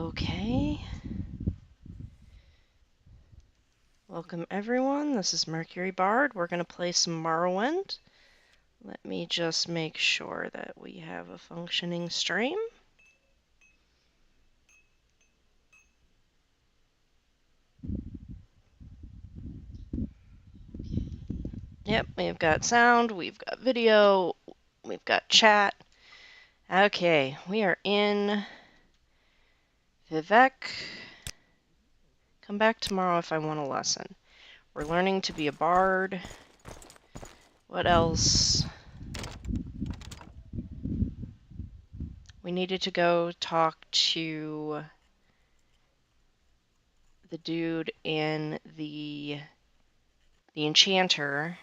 Okay. Welcome everyone, this is Mercury Bard. We're going to play some Morrowind. Let me just make sure that we have a functioning stream. Yep, we've got sound, we've got video, we've got chat. Okay, we are in Vivek. Come back tomorrow if I want a lesson. We're learning to be a bard. What else? We needed to go talk to the dude in the enchanter.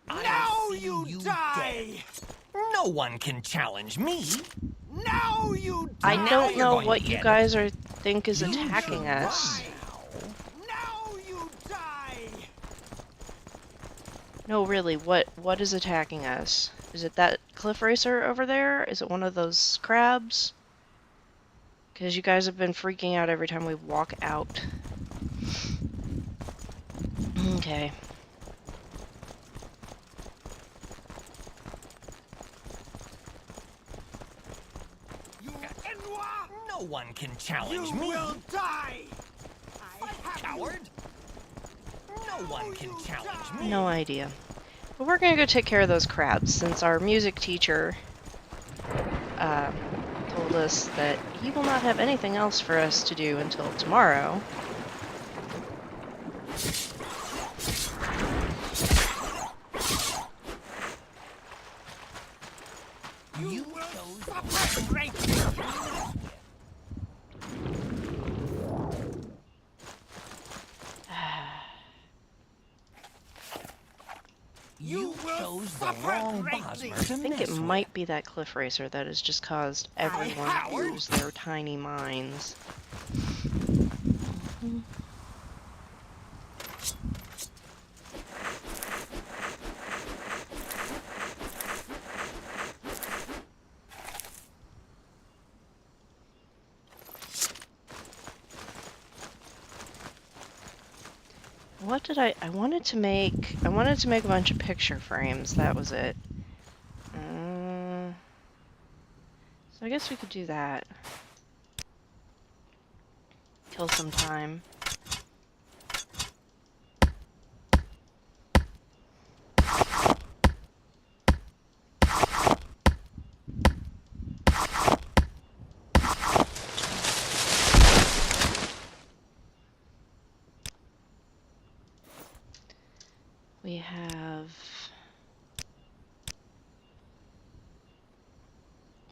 Now you die! No one can challenge me. Now you die! I don't know going what to you get guys think is You attacking should us. die. Now you die! No, really, what is attacking us? Is it that cliff racer over there? Is it one of those crabs? Because you guys have been freaking out every time we walk out. Okay. No one can challenge You me. will die! Coward. No one can challenge me. No idea. But we're gonna go take care of those crabs, since our music teacher told us that he will not have anything else for us to do until tomorrow. You will suffer greatly! You will chose the suffer wrong greatly! Bosmer to I think mess it might be that cliff racer that has just caused everyone to Howard. lose their tiny minds. What did I wanted to make a bunch of picture frames, that was it. So I guess we could do that. Kill some time. We have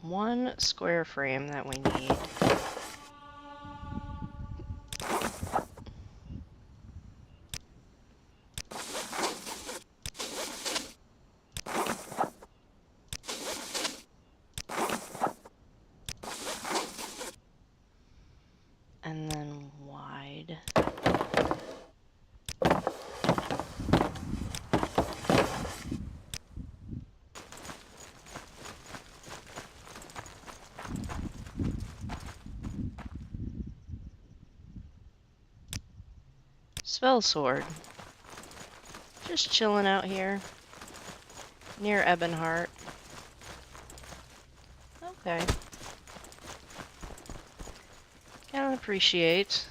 one square frame that we need. And then wide. Spell sword. Just chilling out here. Near Ebonheart. Okay. Can appreciate.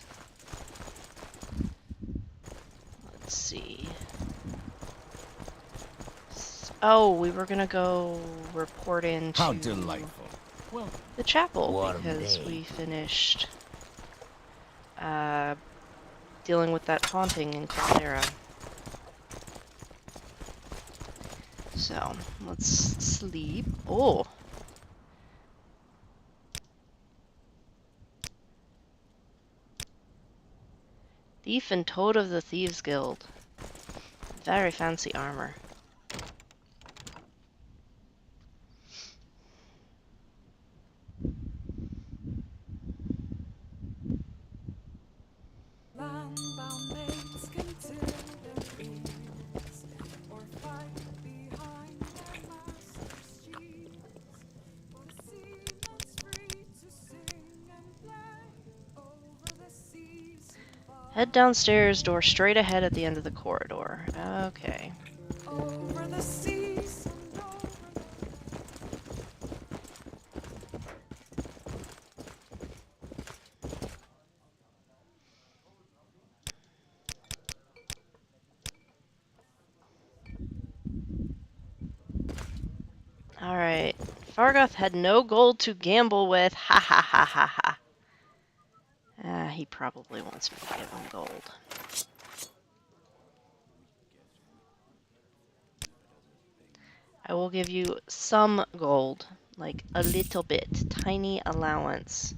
Let's see. Oh, we were gonna go report into How delightful. Well, the chapel what a because day. we finished dealing with that haunting in Caldera. So, let's sleep. Oh! Thief and Toad of the Thieves Guild. Very fancy armor. Landbound mates consider ease, or fight behind their master's cheese, or seem that's free to sing and play. Head downstairs, door straight ahead at the end of the corridor. Okay. over the seas and over Alright. Fargoth had no gold to gamble with. Ha ha ha ha ha. He probably wants me to give him gold. I will give you some gold. Like a little bit. Tiny allowance.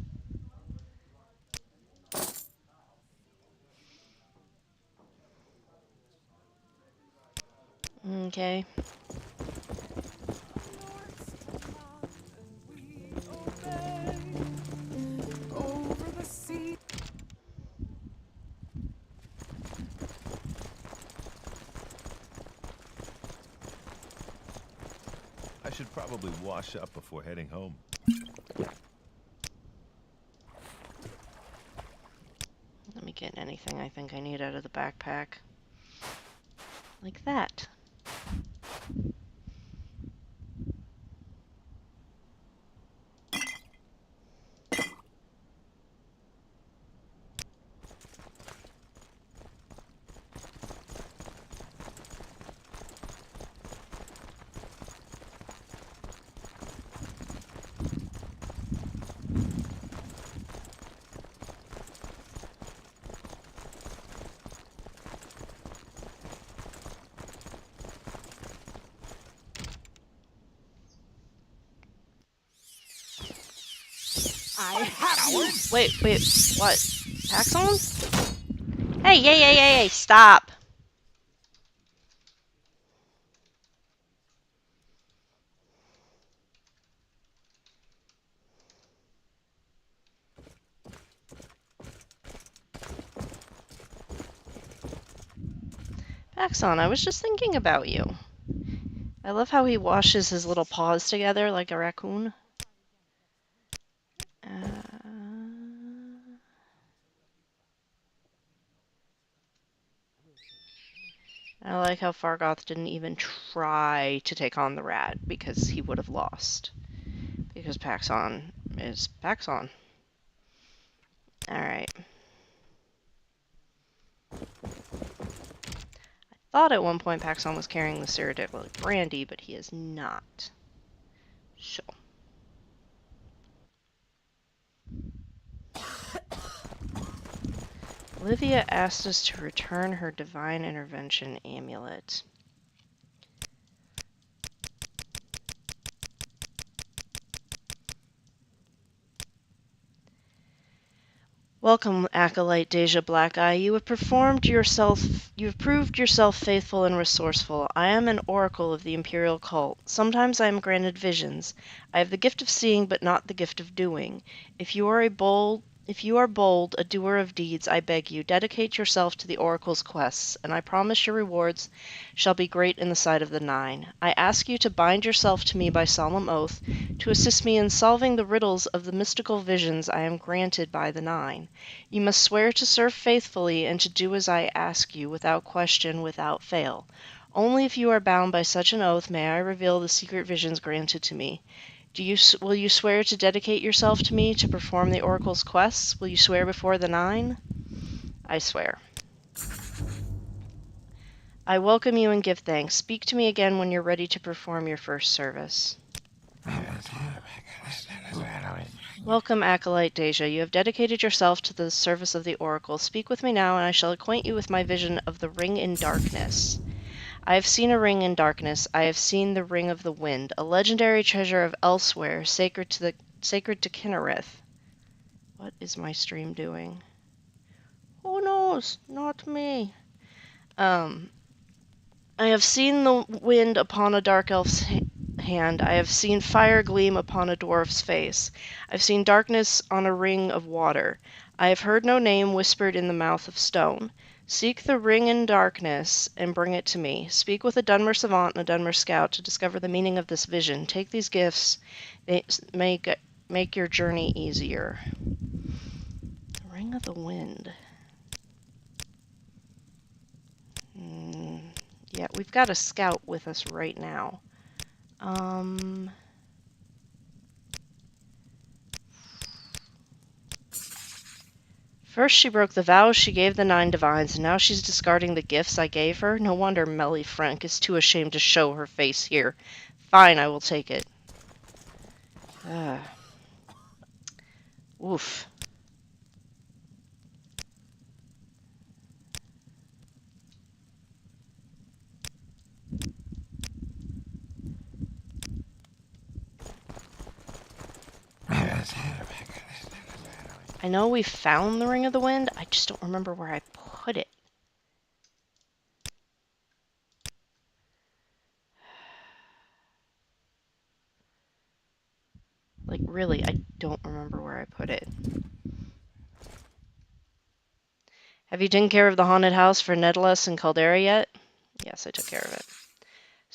Okay. over the sea. I should probably wash up before heading home. Let me get anything I think I need out of the backpack. Like that. I have you. Wait, what? Paxon? Hey, stop! Paxon, I was just thinking about you. I love how he washes his little paws together like a raccoon. I like how Fargoth didn't even try to take on the rat because he would have lost. Because Paxon is Paxon. Alright. I thought at one point Paxon was carrying the Cyrodiilic brandy, but he is not. So. Olivia asked us to return her divine intervention amulet. Welcome, acolyte Dacia Blackeye. You have proved yourself faithful and resourceful. I am an oracle of the Imperial cult. Sometimes I am granted visions. I have the gift of seeing, but not the gift of doing. If you are bold, a doer of deeds, I beg you, dedicate yourself to the oracle's quests, and I promise your rewards shall be great in the sight of the Nine. I ask you to bind yourself to me by solemn oath, to assist me in solving the riddles of the mystical visions I am granted by the Nine. You must swear to serve faithfully and to do as I ask you, without question, without fail. Only if you are bound by such an oath may I reveal the secret visions granted to me. Will you swear to dedicate yourself to me to perform the oracle's quests? Will you swear before the Nine? I swear. I welcome you and give thanks. Speak to me again when you're ready to perform your first service. Welcome, acolyte Dacia. You have dedicated yourself to the service of the oracle. Speak with me now, and I shall acquaint you with my vision of the ring in darkness. I have seen a ring in darkness. I have seen the ring of the wind, a legendary treasure of elsewhere, sacred to Kinnereth. What is my stream doing? Who knows? Not me. I have seen the wind upon a dark elf's hand. I have seen fire gleam upon a dwarf's face. I've seen darkness on a ring of water. I have heard no name whispered in the mouth of stone. Seek the ring in darkness and bring it to me. Speak with a Dunmer savant and a Dunmer scout to discover the meaning of this vision. Take these gifts. They make your journey easier. Ring of the wind. Yeah, we've got a scout with us right now. First she broke the vows she gave the 9 divines, and now she's discarding the gifts I gave her? No wonder Melly Frank is too ashamed to show her face here. Fine, I will take it. Oof. I know we found the Ring of the Wind, I just don't remember where I put it. Like, really, I don't remember where I put it. Have you taken care of the haunted house for Nedalas and Caldera yet? Yes, I took care of it.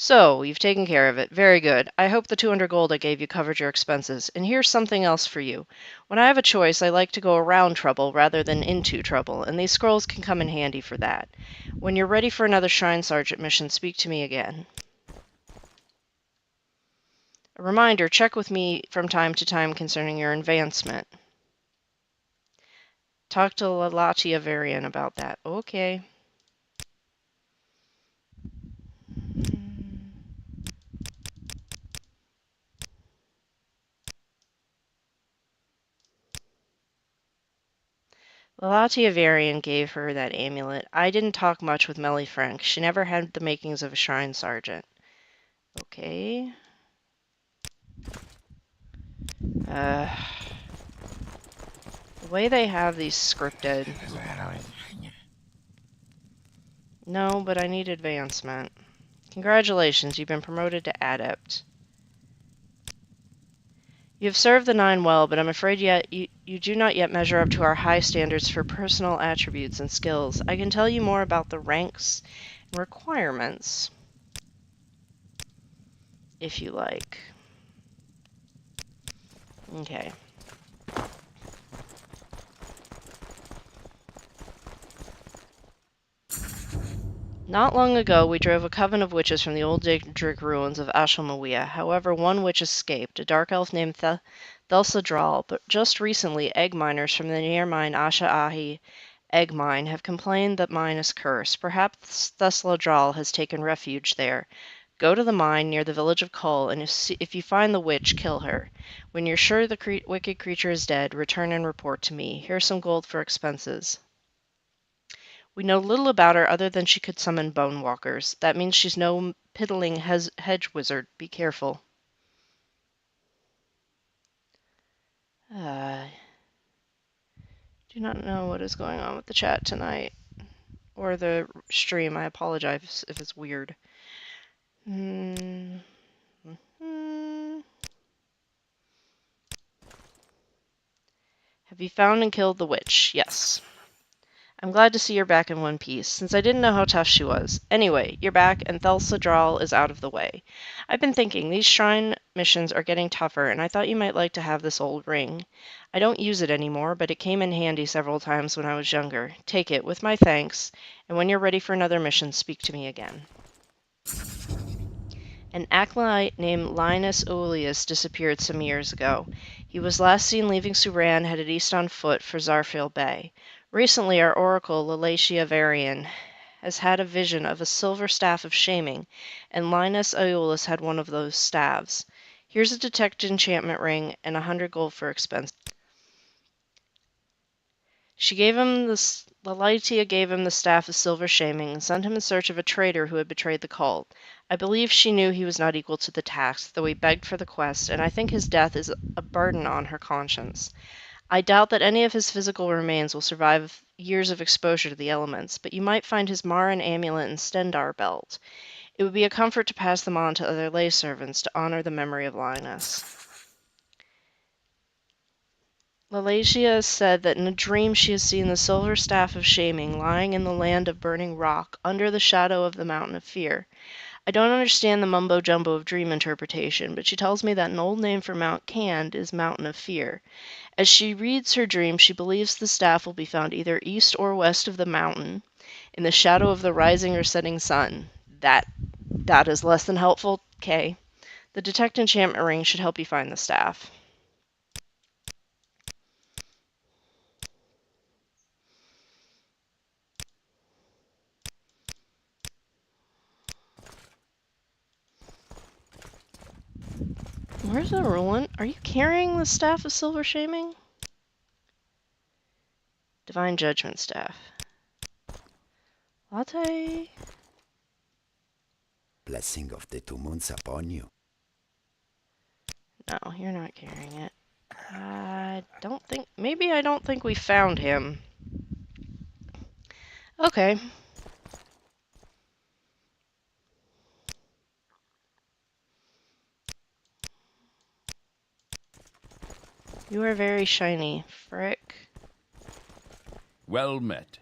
So, you've taken care of it. Very good. I hope the 200 gold I gave you covered your expenses. And here's something else for you. When I have a choice, I like to go around trouble rather than into trouble, and these scrolls can come in handy for that. When you're ready for another Shrine Sergeant mission, speak to me again. A reminder, check with me from time to time concerning your advancement. Talk to Latia Varian about that. Okay. Latia Varian gave her that amulet. I didn't talk much with Melly Frank. She never had the makings of a Shrine Sergeant. Okay. The way they have these scripted. No, but I need advancement. Congratulations, you've been promoted to Adept. You have served the 9 well, but I'm afraid you do not yet measure up to our high standards for personal attributes and skills. I can tell you more about the ranks and requirements, if you like. Okay. Not long ago, we drove a coven of witches from the old Daedric ruins of Ashfall. However, one witch escaped, a dark elf named Thelsadral, but just recently, egg miners from the near mine Asha-Ahi egg mine have complained that mine is cursed. Perhaps Thesladral has taken refuge there. Go to the mine near the village of Kull, and if you find the witch, kill her. When you're sure the wicked creature is dead, return and report to me. Here's some gold for expenses. We know little about her other than she could summon bone walkers. That means she's no piddling hedge wizard. Be careful. Do not know what is going on with the chat tonight. Or the stream. I apologize if it's weird. Have you found and killed the witch? Yes. I'm glad to see you're back in one piece, since I didn't know how tough she was. Anyway, you're back, and Thelsadral is out of the way. I've been thinking, these shrine missions are getting tougher, and I thought you might like to have this old ring. I don't use it anymore, but it came in handy several times when I was younger. Take it, with my thanks, and when you're ready for another mission, speak to me again. An acolyte named Linus Aulus disappeared some years ago. He was last seen leaving Suran, headed east on foot for Zarfil Bay. Recently, our oracle, Lalatia Varian, has had a vision of a silver staff of shaming, and Linus Aulus had one of those staves. Here's a detect enchantment ring and 100 gold for expense. Lalatia gave him the staff of silver shaming and sent him in search of a traitor who had betrayed the cult. I believe she knew he was not equal to the task, though he begged for the quest, and I think his death is a burden on her conscience. I doubt that any of his physical remains will survive years of exposure to the elements, but you might find his Marin amulet and Stendar belt. It would be a comfort to pass them on to other lay servants to honor the memory of Linus. Lalatia said that in a dream she has seen the silver staff of shaming lying in the land of burning rock, under the shadow of the mountain of fear. I don't understand the mumbo-jumbo of dream interpretation, but she tells me that an old name for Mount Cand is Mountain of Fear. As she reads her dream, she believes the staff will be found either east or west of the mountain. in the shadow of the rising or setting sun. That is less than helpful. K. The detect enchantment ring should help you find the staff. Where's the Roland? Are you carrying the staff of silver shaming? Divine judgment staff. Latte. Blessing of the 2 moons upon you. No, you're not carrying it. I don't think. Maybe I don't think we found him. Okay. You are very shiny, frick. Well met.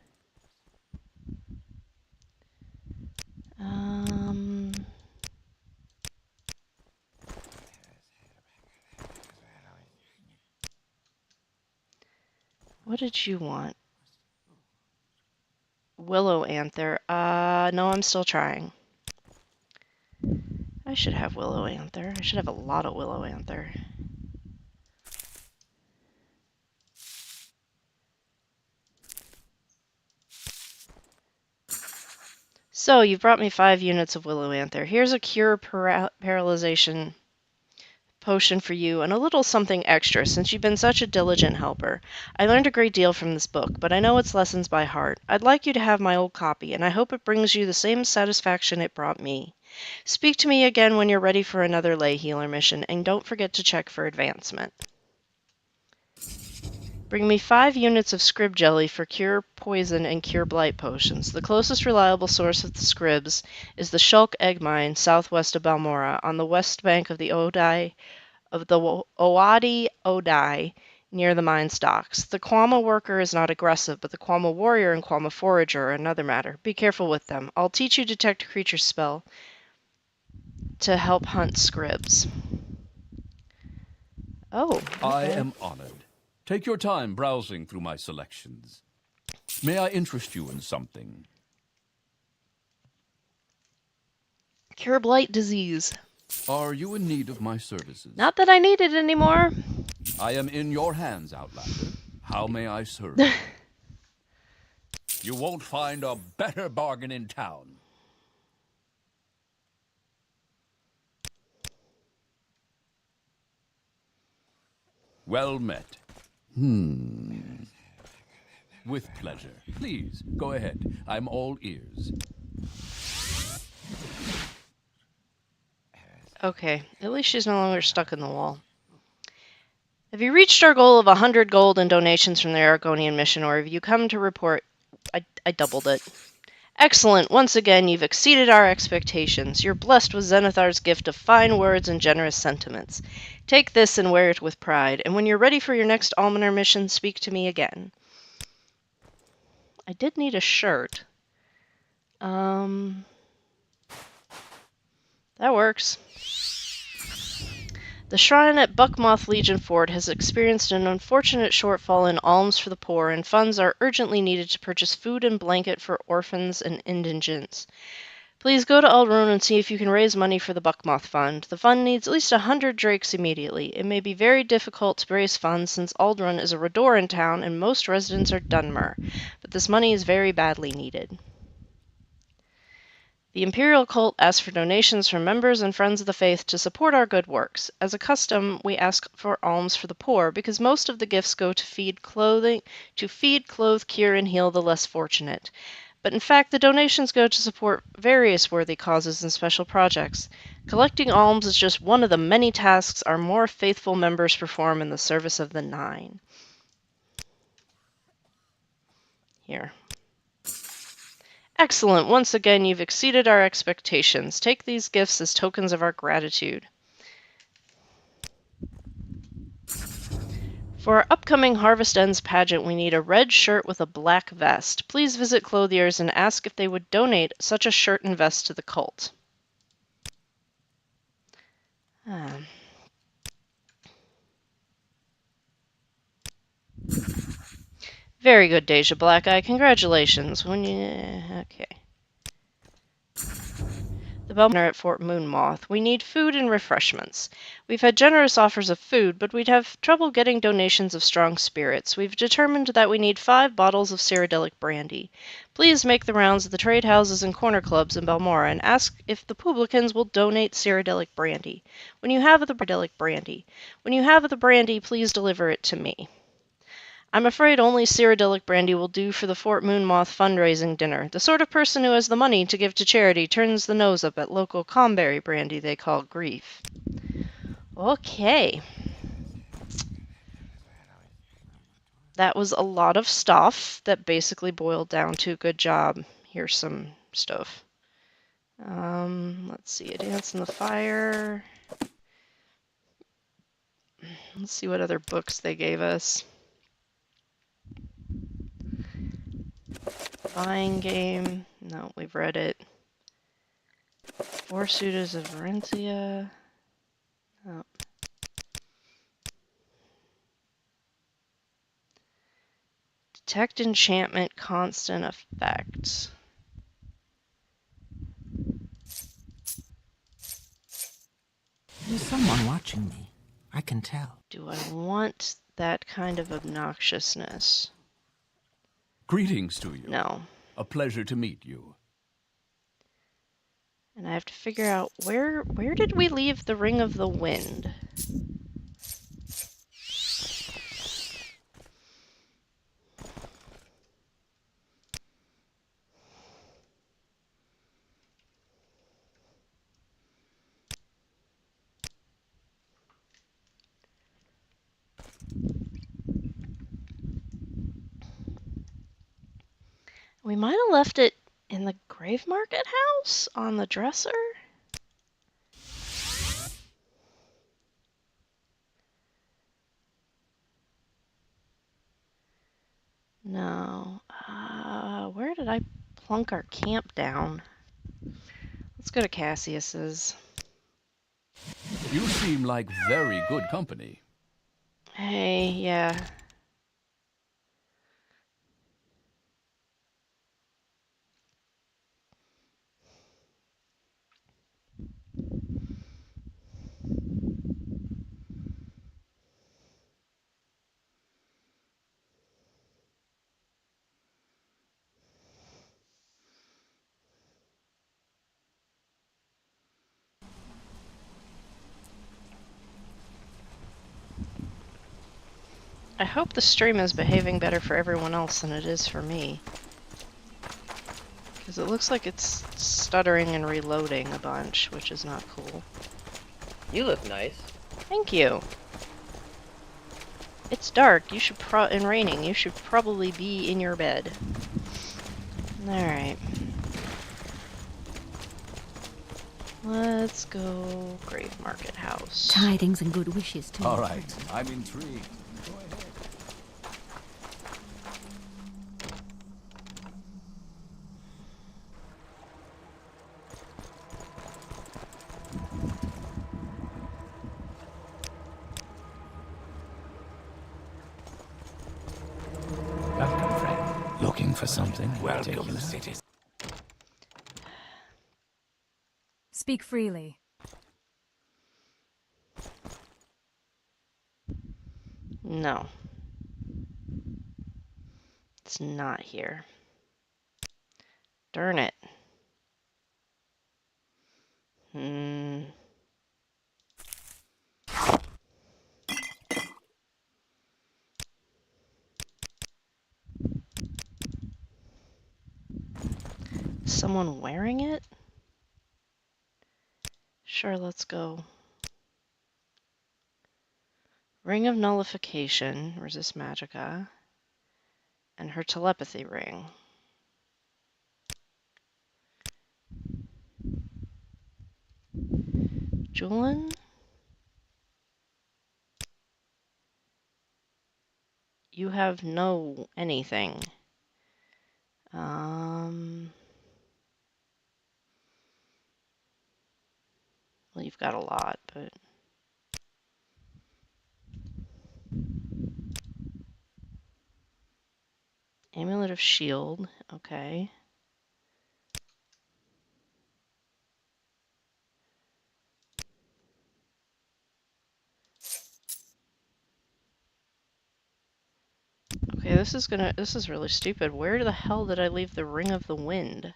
What did you want? Willow anther. No, I'm still trying. I should have willow anther. I should have a lot of willow anther. So, you've brought me 5 units of willow anther. Here's a cure paralyzation potion for you and a little something extra since you've been such a diligent helper. I learned a great deal from this book, but I know its lessons by heart. I'd like you to have my old copy, and I hope it brings you the same satisfaction it brought me. Speak to me again when you're ready for another lay healer mission, and don't forget to check for advancement. Bring me 5 units of scrib jelly for cure poison and cure blight potions. The closest reliable source of the scribs is the Shulk Egg Mine southwest of Balmora on the west bank of the Oadi Odai near the mine's docks. The Kwama worker is not aggressive, but the Kwama warrior and Kwama forager are another matter. Be careful with them. I'll teach you detect a creature spell to help hunt scribs. Oh, okay. I am honored. Take your time browsing through my selections. May I interest you in something? Cure blight disease. Are you in need of my services? Not that I need it anymore. I am in your hands, Outlander. How may I serve you? You won't find a better bargain in town. Well met. With pleasure. Please, go ahead. I'm all ears. Okay, at least she's no longer stuck in the wall. Have you reached our goal of 100 gold in donations from the Aragonian mission, or have you come to report... I doubled it. Excellent! Once again, you've exceeded our expectations. You're blessed with Zenithar's gift of fine words and generous sentiments. Take this and wear it with pride, and when you're ready for your next Almoner mission, speak to me again. I did need a shirt. That works. The shrine at Buckmoth Legion Fort has experienced an unfortunate shortfall in alms for the poor, and funds are urgently needed to purchase food and blanket for orphans and indigents. Please go to Aldrune and see if you can raise money for the Buckmoth Fund. The fund needs at least 100 drakes immediately. It may be very difficult to raise funds since Aldrune is a Redoran town and most residents are Dunmer, but this money is very badly needed. The Imperial Cult asks for donations from members and friends of the faith to support our good works. As a custom, we ask for alms for the poor because most of the gifts go to feed, clothe, cure, and heal the less fortunate. But in fact, the donations go to support various worthy causes and special projects. Collecting alms is just one of the many tasks our more faithful members perform in the service of the Nine. Here. Excellent! Once again, you've exceeded our expectations. Take these gifts as tokens of our gratitude. For our upcoming Harvest Ends pageant, we need a red shirt with a black vest. Please visit clothiers and ask if they would donate such a shirt and vest to the cult. Very good, Dacia Blackeye. Congratulations. Okay. The Bellman at Fort Moonmoth. We need food and refreshments. We've had generous offers of food, but we'd have trouble getting donations of strong spirits. We've determined that we need 5 bottles of Cyrodiilic brandy. Please make the rounds of the trade houses and corner clubs in Balmora and ask if the publicans will donate Cyrodiilic brandy. When you have the brandy, please deliver it to me. I'm afraid only Cyrodiilic brandy will do for the Fort Moonmoth fundraising dinner. The sort of person who has the money to give to charity turns the nose up at local comberry brandy they call grief. Okay. That was a lot of stuff that basically boiled down to good job. Here's some stuff. Let's see, a dance in the fire. Let's see what other books they gave us. Buying game. No, we've read it. Four Suitors of Varencia. Oh. Detect enchantment constant effects. There's someone watching me. I can tell. Do I want that kind of obnoxiousness? Greetings to you. No. A pleasure to meet you. And I have to figure out where did we leave the Ring of the Wind? We might have left it in the Grave Market house on the dresser. No. Where did I plunk our camp down? Let's go to Cassius's. You seem like very good company. Hey, yeah. I hope the stream is behaving better for everyone else than it is for me. Because it looks like it's stuttering and reloading a bunch, which is not cool. You look nice. Thank you. It's dark. You should and raining. You should probably be in your bed. Alright. Let's go Grave Market House. Tidings and good wishes to you. All right, I'm intrigued. Go ahead. Welcome, friend. Looking for something? Welcome, citizen. Speak freely. No. It's not here. Darn it. Is someone wearing it? Sure, let's go. Ring of Nullification, resist Magicka, and her telepathy ring. Julian? You have no anything. Well, you've got a lot, but... Amulet of Shield. Okay. Okay, this is really stupid. Where the hell did I leave the Ring of the Wind?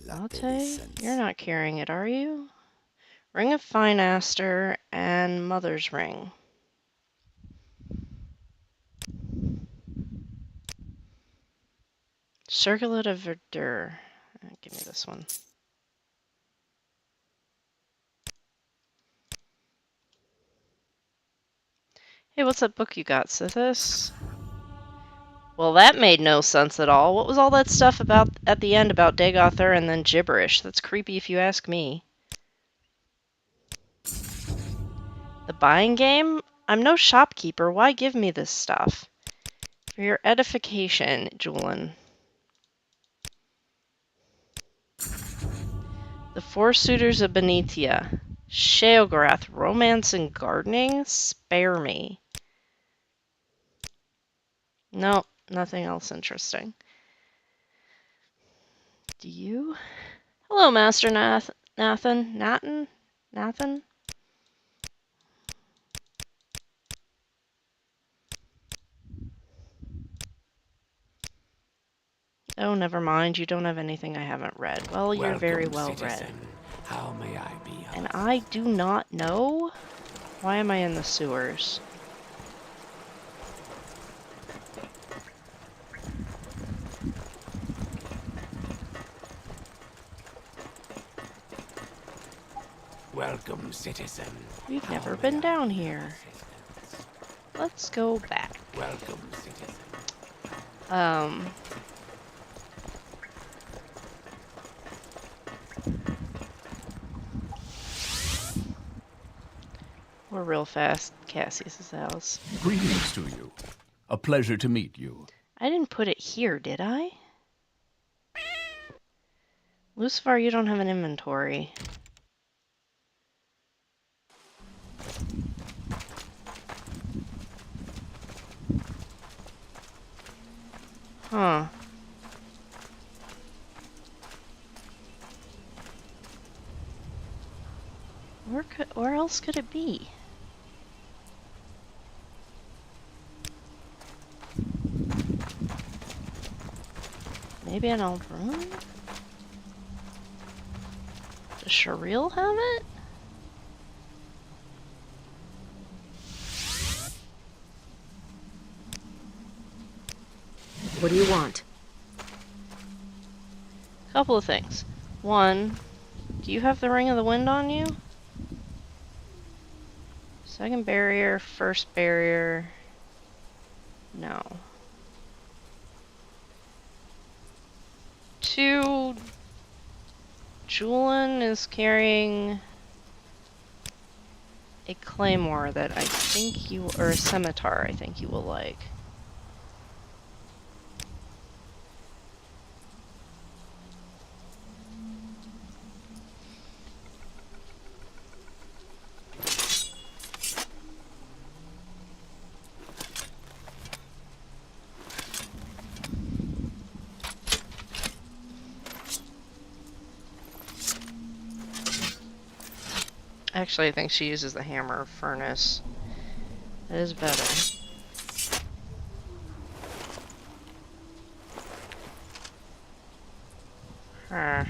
Latte? You're not carrying it, are you? Ring of Fine Aster and Mother's Ring. Circlet of Verdure. Give me this one. Hey, what's that book you got, Sithis? Well, that made no sense at all. What was all that stuff about at the end about Dagother and then gibberish? That's creepy if you ask me. The buying game? I'm no shopkeeper. Why give me this stuff? For your edification, Julian. The Four Suitors of Benethia. Sheogorath, Romance and Gardening? Spare me. No, nothing else interesting. Do you? Hello, Master Nathan? Nathan? Oh, never mind. You don't have anything I haven't read. Well, you're very well read. How may I be? And I do not know? Why am I in the sewers? Welcome, citizen. We've never been down here. Let's go back. Welcome, citizen. We're real fast. Cassie's house. Greetings to you. A pleasure to meet you. I didn't put it here, did I? Lucifer, you don't have an inventory. Huh. Where else could it be? Maybe an old room? Does Shareel have it? What do you want? Couple of things. One, do you have the Ring of the Wind on you? Second barrier, first barrier. No. Two, Julian is carrying a claymore that I think you, or a scimitar I think you will like. Actually, I think she uses the hammer furnace. That is better. Huh.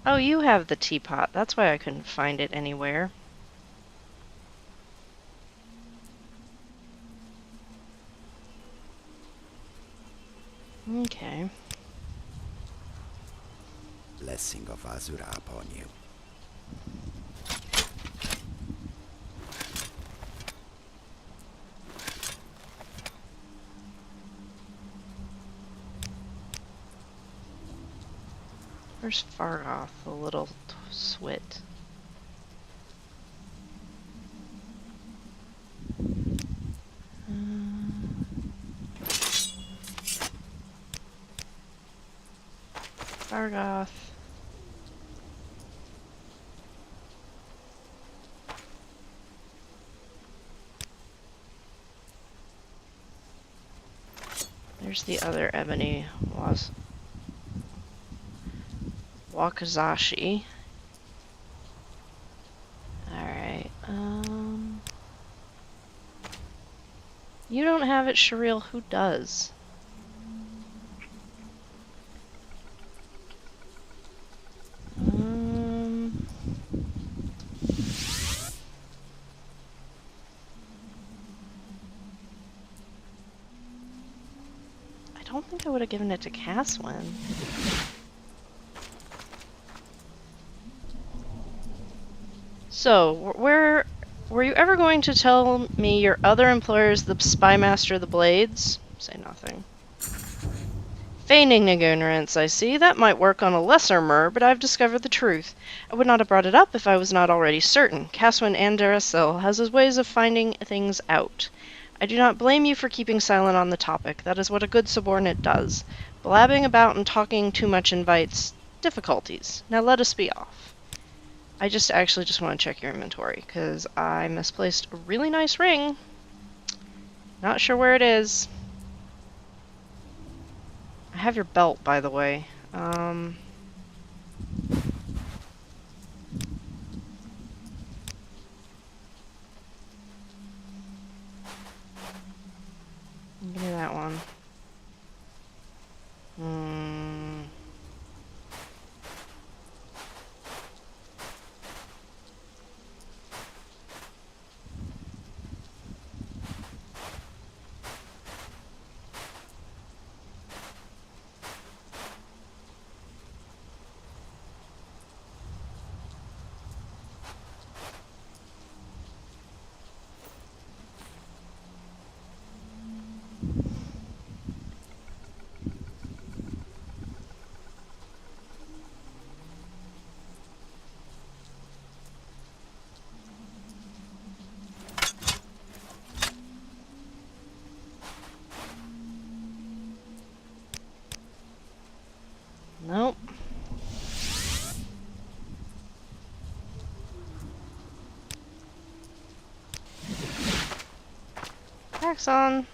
Oh, you have the teapot. That's why I couldn't find it anywhere. Okay. Blessing of Azura upon you. Where's Fargoth, the little swit? Fargoth. Where's the other ebony Wakazashi? Alright, you don't have it, Shereel. Who does? I don't think I would have given it to Caswin. So, were you ever going to tell me your other employer is the spymaster of the Blades? Say nothing. Feigning ignorance, I see. That might work on a lesser Mer, but I've discovered the truth. I would not have brought it up if I was not already certain. Caswin Andarasil has his ways of finding things out. I do not blame you for keeping silent on the topic. That is what a good subordinate does. Blabbing about and talking too much invites difficulties. Now let us be off. I actually just want to check your inventory, because I misplaced a really nice ring. Not sure where it is. I have your belt, by the way. Give me that one. Nope. Axon.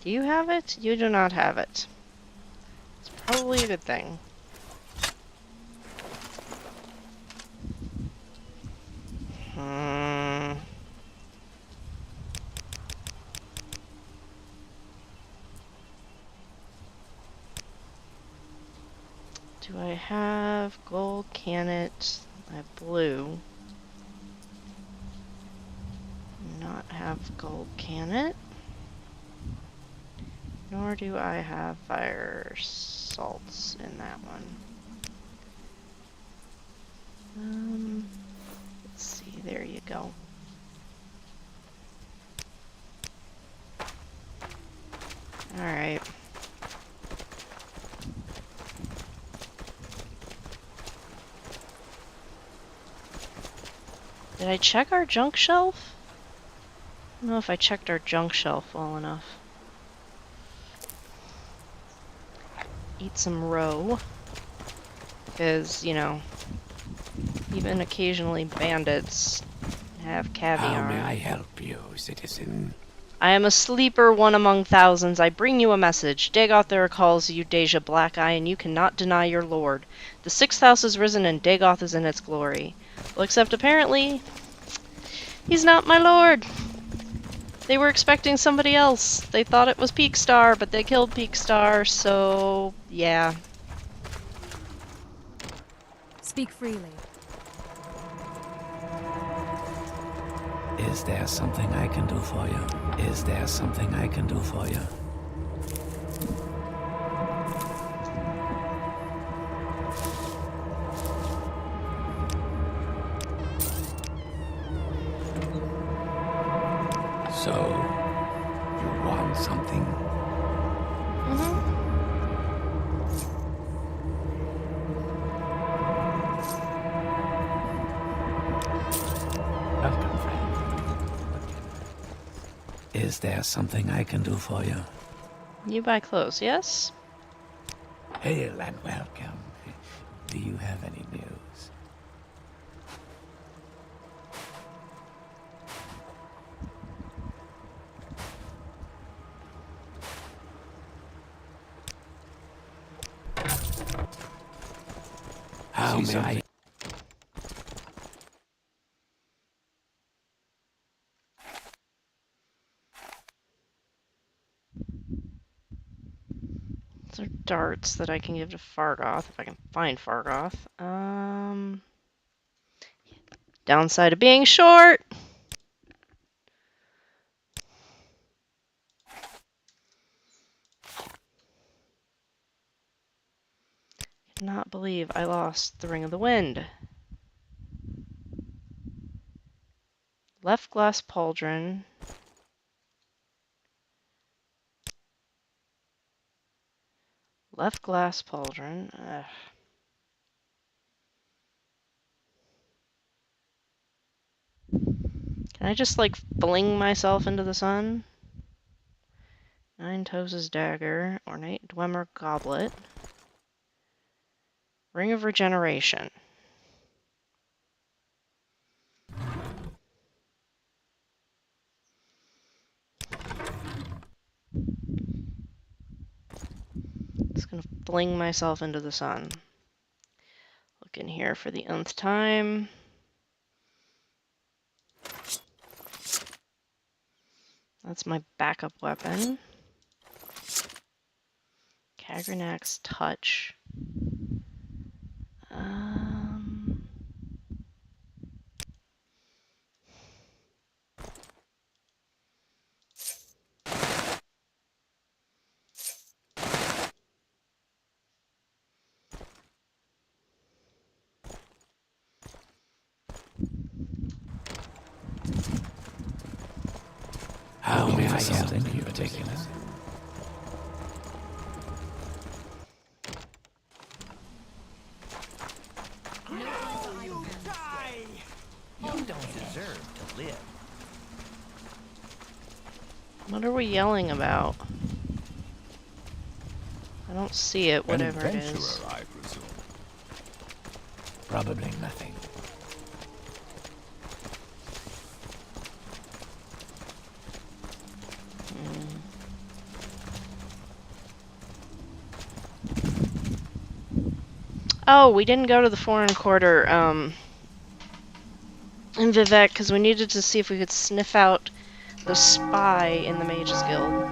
Do you have it? You do not have it. It's probably a good thing. Do I have gold cannet? I have blue. Not have gold cannet. Nor do I have fire salts in that one. Let's see, there you go. Alright. Did I check our junk shelf? I don't know if I checked our junk shelf well enough. Eat some roe. Because, you know, even occasionally bandits have caviar. How may I help you, citizen? I am a sleeper, one among thousands. I bring you a message. Dagoth there calls you, Dacia Blackeye, and you cannot deny your lord. The sixth house has risen, and Dagoth is in its glory. Well, except apparently, he's not my lord. They were expecting somebody else. They thought it was Peakstar, but they killed Peakstar, so yeah. Speak freely. Is there something I can do for you? Is there something I can do for you? So, you want something? Welcome, friend. Is there something I can do for you? You buy clothes, yes? Hail and welcome. Do you have any news? How may I? These are darts that I can give to Fargoth if I can find Fargoth. Downside of being short. Cannot believe I lost the Ring of the Wind. Left glass pauldron. Left glass pauldron. Ugh. Can I just like fling myself into the sun? Nine Toes' dagger. Ornate Dwemer goblet. Ring of regeneration. Just gonna fling myself into the sun. Look in here for the nth time. That's my backup weapon. Kagranak's touch. How may I help in particular? You don't deserve to live. What are we yelling about? I don't see it, An whatever it adventurer, is. I presume. Probably nothing. Oh, we didn't go to the Foreign Quarter in Vivec because we needed to see if we could sniff out the spy in the Mages Guild.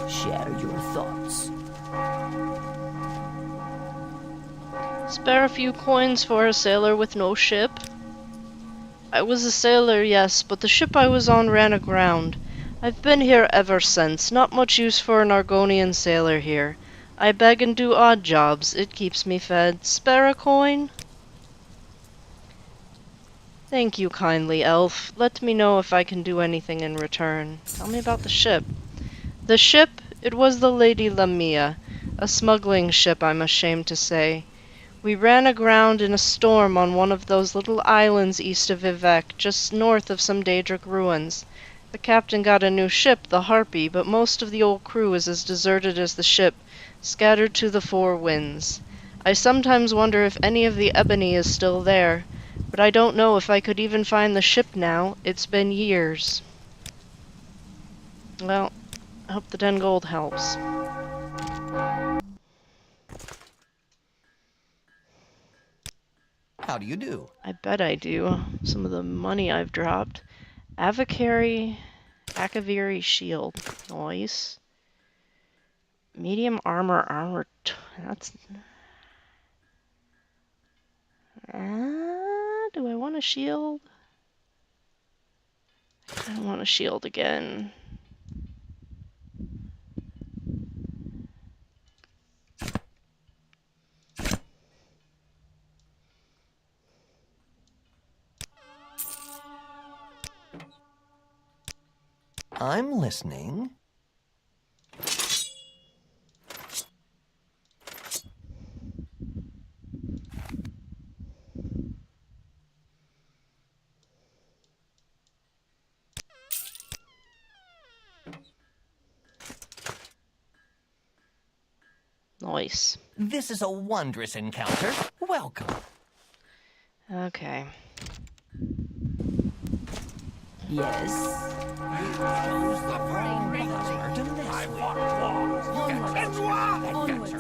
Share your thoughts. Spare a few coins for a sailor with no ship. I was a sailor, yes, but the ship I was on ran aground. I've been here ever since. Not much use for an Argonian sailor here. I beg and do odd jobs. It keeps me fed. Spare a coin? Thank you kindly, elf. Let me know if I can do anything in return. Tell me about the ship. The ship? It was the Lady Lamia. A smuggling ship, I'm ashamed to say. We ran aground in a storm on one of those little islands east of Vivec, just north of some Daedric ruins. The captain got a new ship, the Harpy, but most of the old crew is as deserted as the ship, scattered to the four winds. I sometimes wonder if any of the ebony is still there, but I don't know if I could even find the ship now. It's been years. Well, I hope the 10 gold helps. How do you do? I bet I do. Some of the money I've dropped. Avacary, Akaviri shield. Nice. Medium armor. That's... do I want a shield? I don't want a shield again. I'm listening. Nice. This is a wondrous encounter. Welcome. Okay. Yes. Onwards.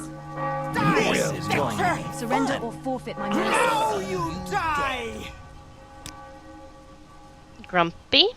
This is going to be Surrender fun. or forfeit my mercy. Grumpy.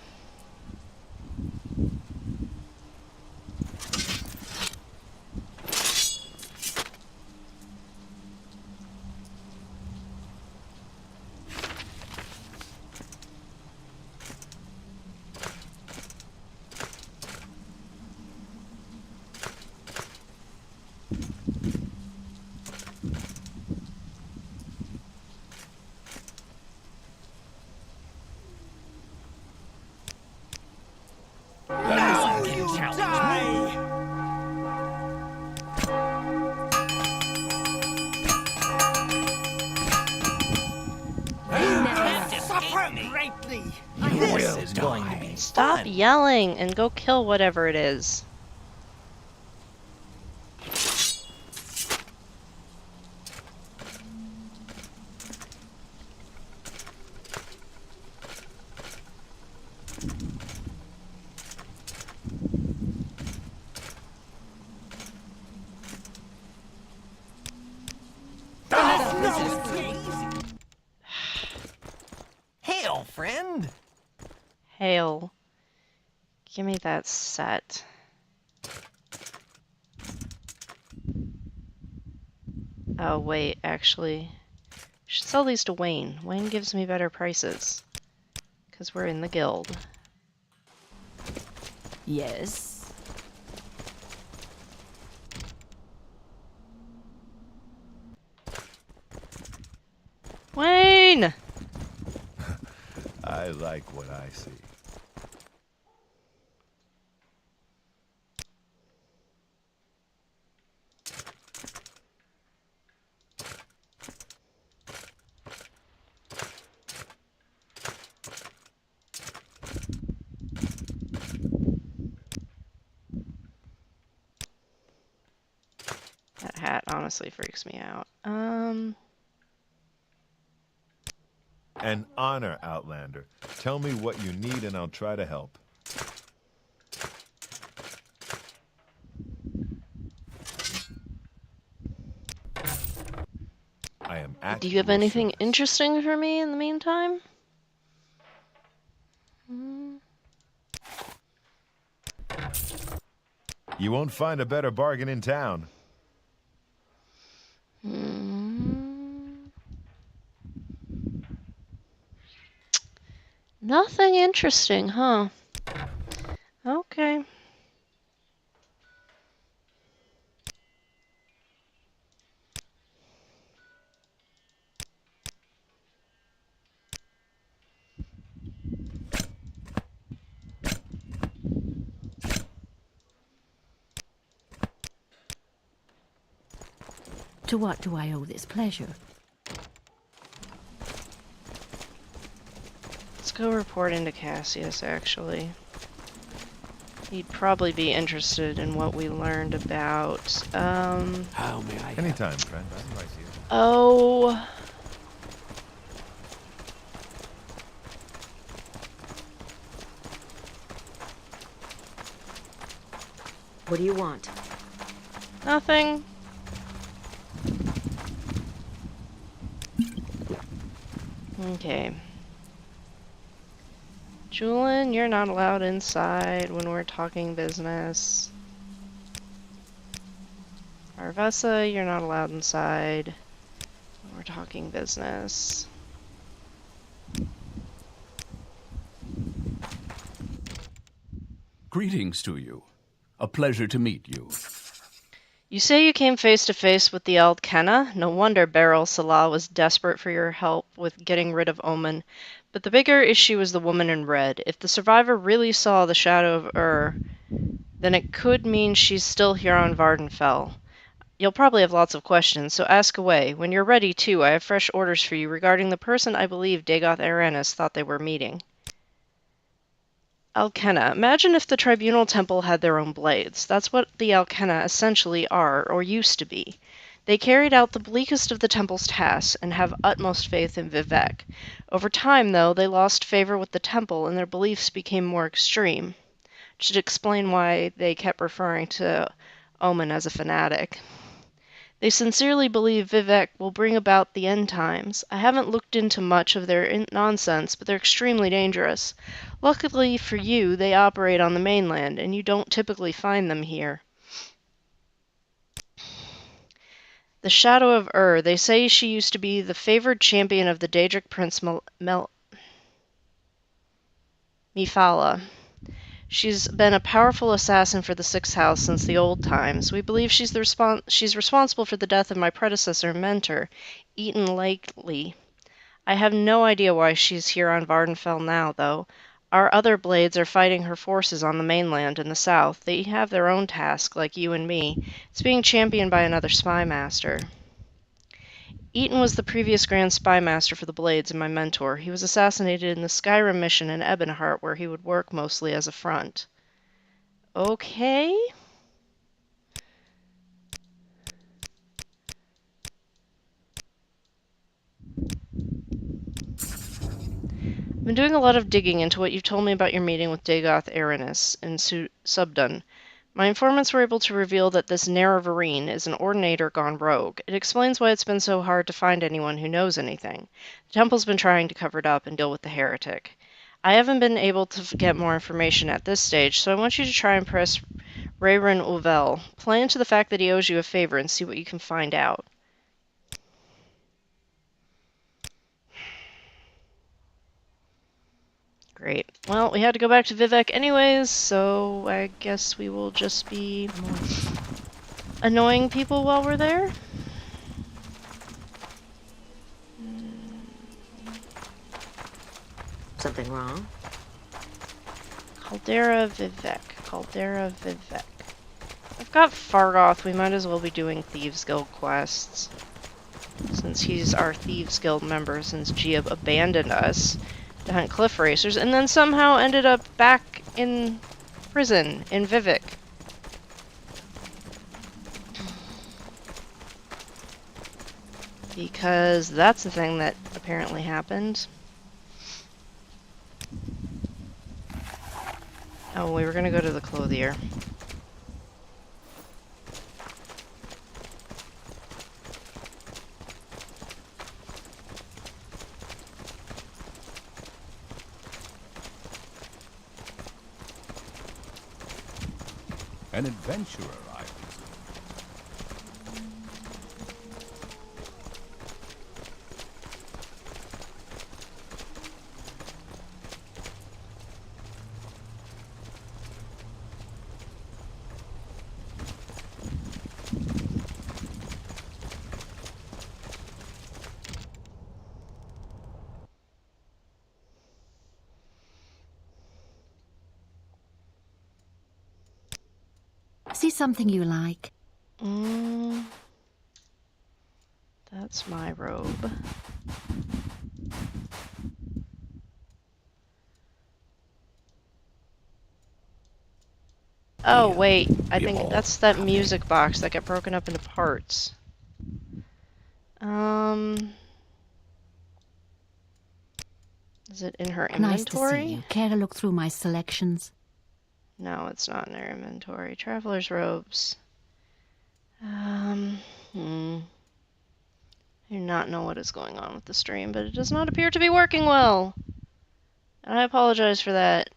This is going to be Stop fun. yelling and go kill whatever it is. Hail, friend. Hail. Give me that set. Oh, wait, actually. I should sell these to Wayne. Wayne gives me better prices. Because we're in the guild. Yes. Wayne! I like what I see. That hat honestly freaks me out. An honor, Outlander. Tell me what you need and I'll try to help. I am at Do you have your anything service. interesting for me in the meantime? You won't find a better bargain in town. Nothing interesting, huh? Okay. To what do I owe this pleasure? Let's go report into Cassius, actually. He'd probably be interested in what we learned about, How may I help? Anytime, friend. I'm right here. oh... What do you want? Nothing. Okay. Julian, you're not allowed inside when we're talking business. Arvessa, you're not allowed inside when we're talking business. Greetings to you. A pleasure to meet you. You say you came face to face with the Aldkenna? No wonder Beryl Salah was desperate for your help with getting rid of Omen. But the bigger issue is the woman in red. If the survivor really saw the shadow of then it could mean she's still here on Vardenfell. You'll probably have lots of questions, so ask away. When you're ready, too, I have fresh orders for you regarding the person I believe Dagoth Aranis thought they were meeting. Alkenna. Imagine if the Tribunal Temple had their own blades. That's what the Alkenna essentially are, or used to be. They carried out the bleakest of the Temple's tasks, and have utmost faith in Vivec. Over time, though, they lost favor with the Temple, and their beliefs became more extreme. Which should explain why they kept referring to Omen as a fanatic. They sincerely believe Vivec will bring about the end times. I haven't looked into much of their nonsense, but they're extremely dangerous. Luckily for you, they operate on the mainland, and you don't typically find them here. The Shadow of they say she used to be the favored champion of the Daedric Prince Mifala. She's been a powerful assassin for the Sixth House since the old times. We believe she's responsible for the death of my predecessor and mentor, Eaton Lakely. I have no idea why she's here on Vardenfell now, though. Our other blades are fighting her forces on the mainland in the south. They have their own task, like you and me. It's being championed by another spy master. Eaton was the previous Grand Spy Master for the Blades and my mentor. He was assassinated in the Skyrim mission in Ebonheart, where he would work mostly as a front. Okay. I've been doing a lot of digging into what you've told me about your meeting with Dagoth Aranis in Subdun. My informants were able to reveal that this Nerevarine is an Ordinator gone rogue. It explains why it's been so hard to find anyone who knows anything. The Temple's been trying to cover it up and deal with the heretic. I haven't been able to get more information at this stage, so I want you to try and press Rayron Uvel. Play into the fact that he owes you a favor and see what you can find out. Great. Well, we had to go back to Vivec anyways, so I guess we will just be annoying people while we're there. Something wrong? Caldera Vivec. Caldera Vivec. I've got Fargoth. We might as well be doing Thieves Guild quests. Since he's our Thieves Guild member, since Giab abandoned us to hunt cliff racers, and then somehow ended up back in prison in Vivec. Because that's the thing that apparently happened. Oh, we were gonna go to the clothier. An adventurer, I presume. See something you like? That's my robe. Oh, wait. I think that's that music box that got broken up into parts. Is it in her inventory? Nice to see you. Care to look through my selections? No, it's not in her inventory. Traveler's robes. I do not know what is going on with the stream, but it does not appear to be working well. And I apologize for that.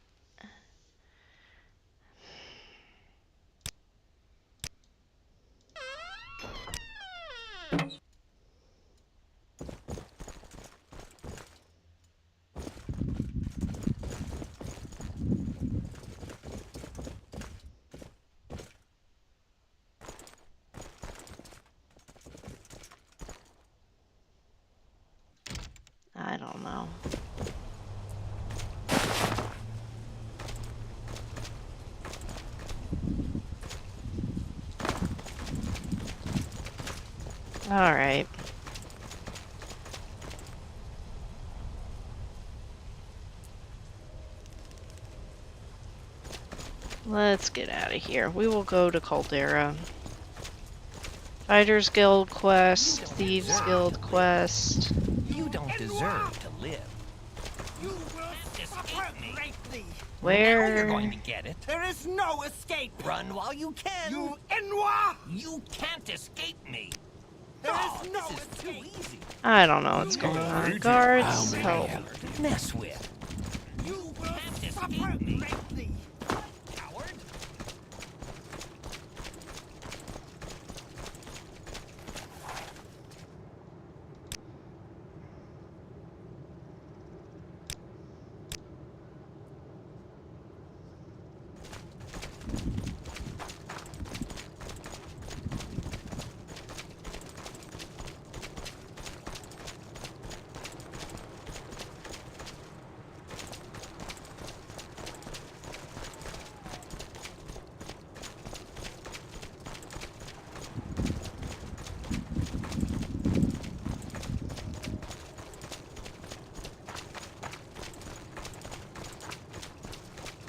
Alright. Let's get out of here. We will go to Caldera. Fighters Guild quest, Thieves Guild quest. You don't deserve to live. You will Escape me. Where? Now you're going to get it. There is no escape. Run while you can. You Enwa! You can't escape me. There Oh, is no this is too escape. easy. I don't know what's going on. Guards, help. To mess with. You will Can't suffer escape me. greatly. Coward.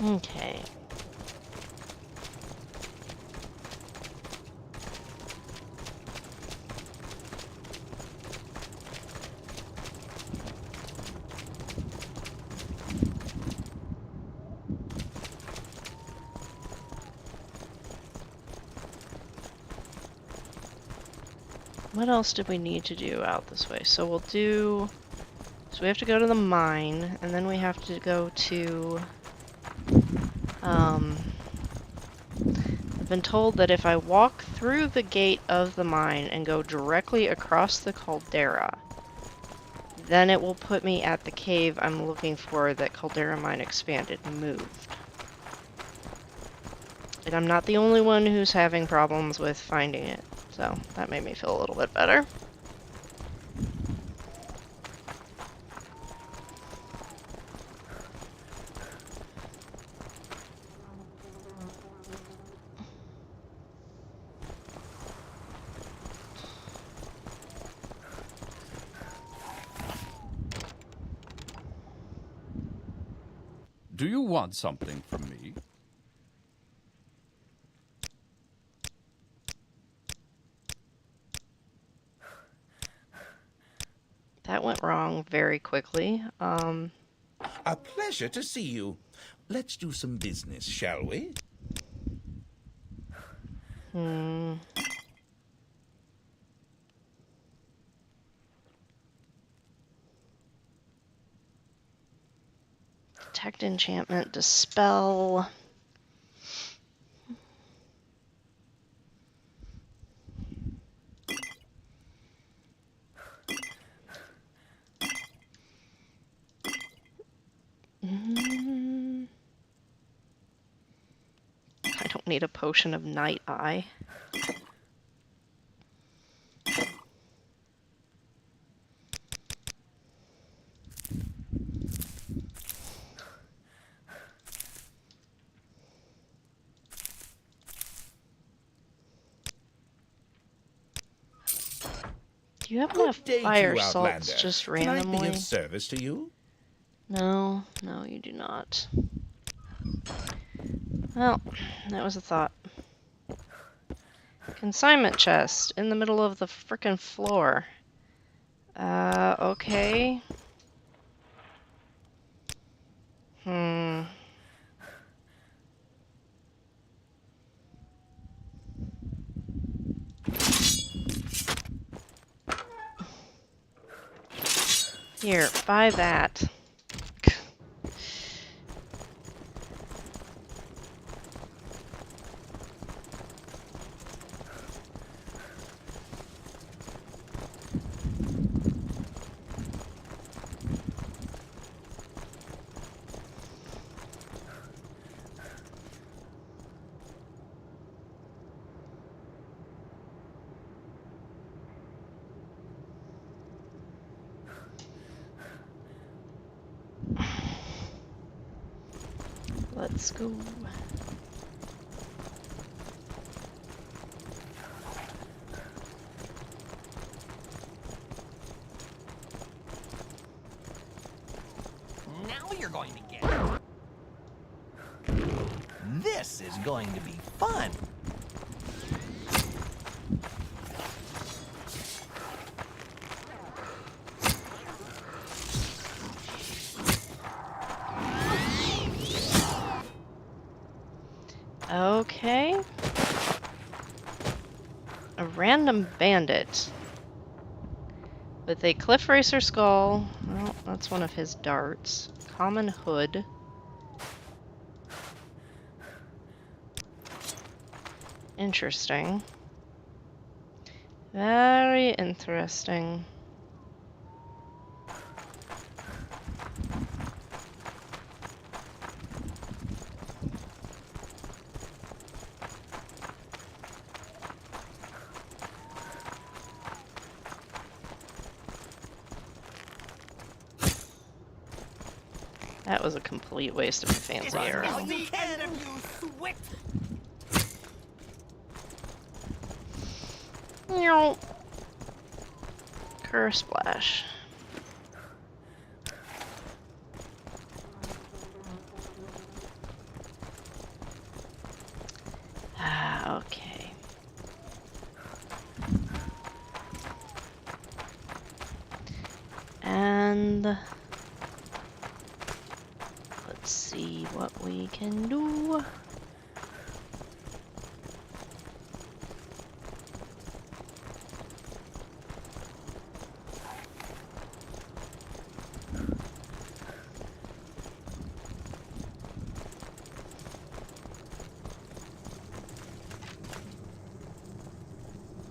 Okay. What else did we need to do out this way? So we'll do... So we have to go to the mine, and then we have to go to... I've been told that if I walk through the gate of the mine and go directly across the caldera, then it will put me at the cave I'm looking for that Caldera Mine Expanded moved. And I'm not the only one who's having problems with finding it, so that made me feel a little bit better. Do you want something from me? That went wrong very quickly. A pleasure to see you. Let's do some business, shall we? Detect enchantment, dispel. I don't need a potion of night eye. Do you have enough Good day to fire you, salts Outlander. just Can I be randomly? of service to you? No, no, you do not. Well, that was a thought. Consignment chest in the middle of the frickin' floor. Okay. Here, buy that. Let's go. you're going to get. This is going to be fun. Okay. A random bandit. With a cliff racer skull. Well, that's one of his darts. Common hood. Interesting. Very interesting. That was a complete waste of a fancy arrow. All you can do, swit. Meow. Curse splash. Ah, okay. And let's see what we can do.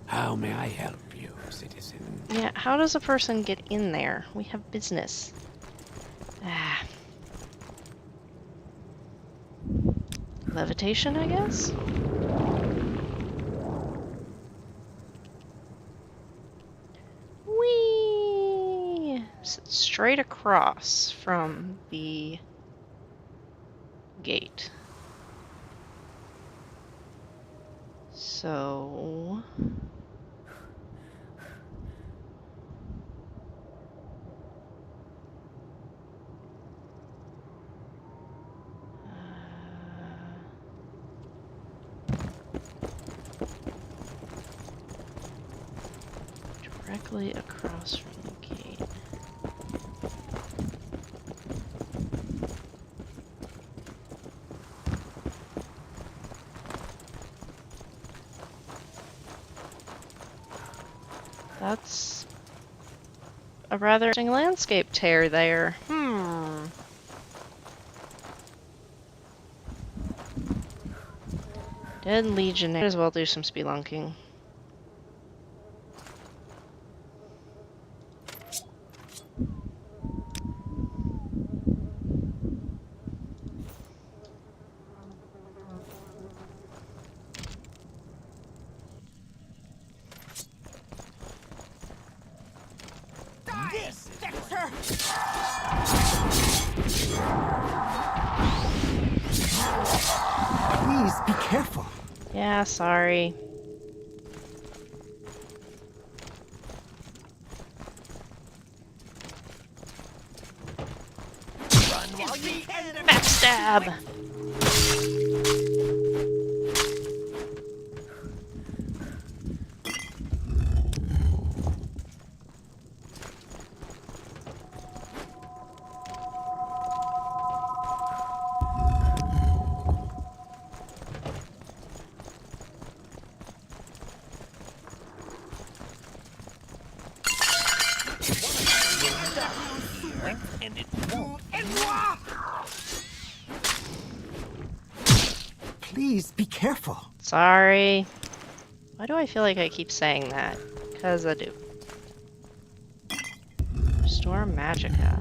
How may I help you, citizen? Yeah, how does a person get in there? We have business. Ah. Levitation, I guess? Whee! Straight across from the gate. So... directly across from the gate. That's a rather interesting landscape tear there. Dead Legionnaire. Might as well do some spelunking. This is Please be careful. Yeah, sorry. run while you can. Backstab! And it won't. Please be careful. Sorry. Why do I feel like I keep saying that? Because I do. Restore Magicka.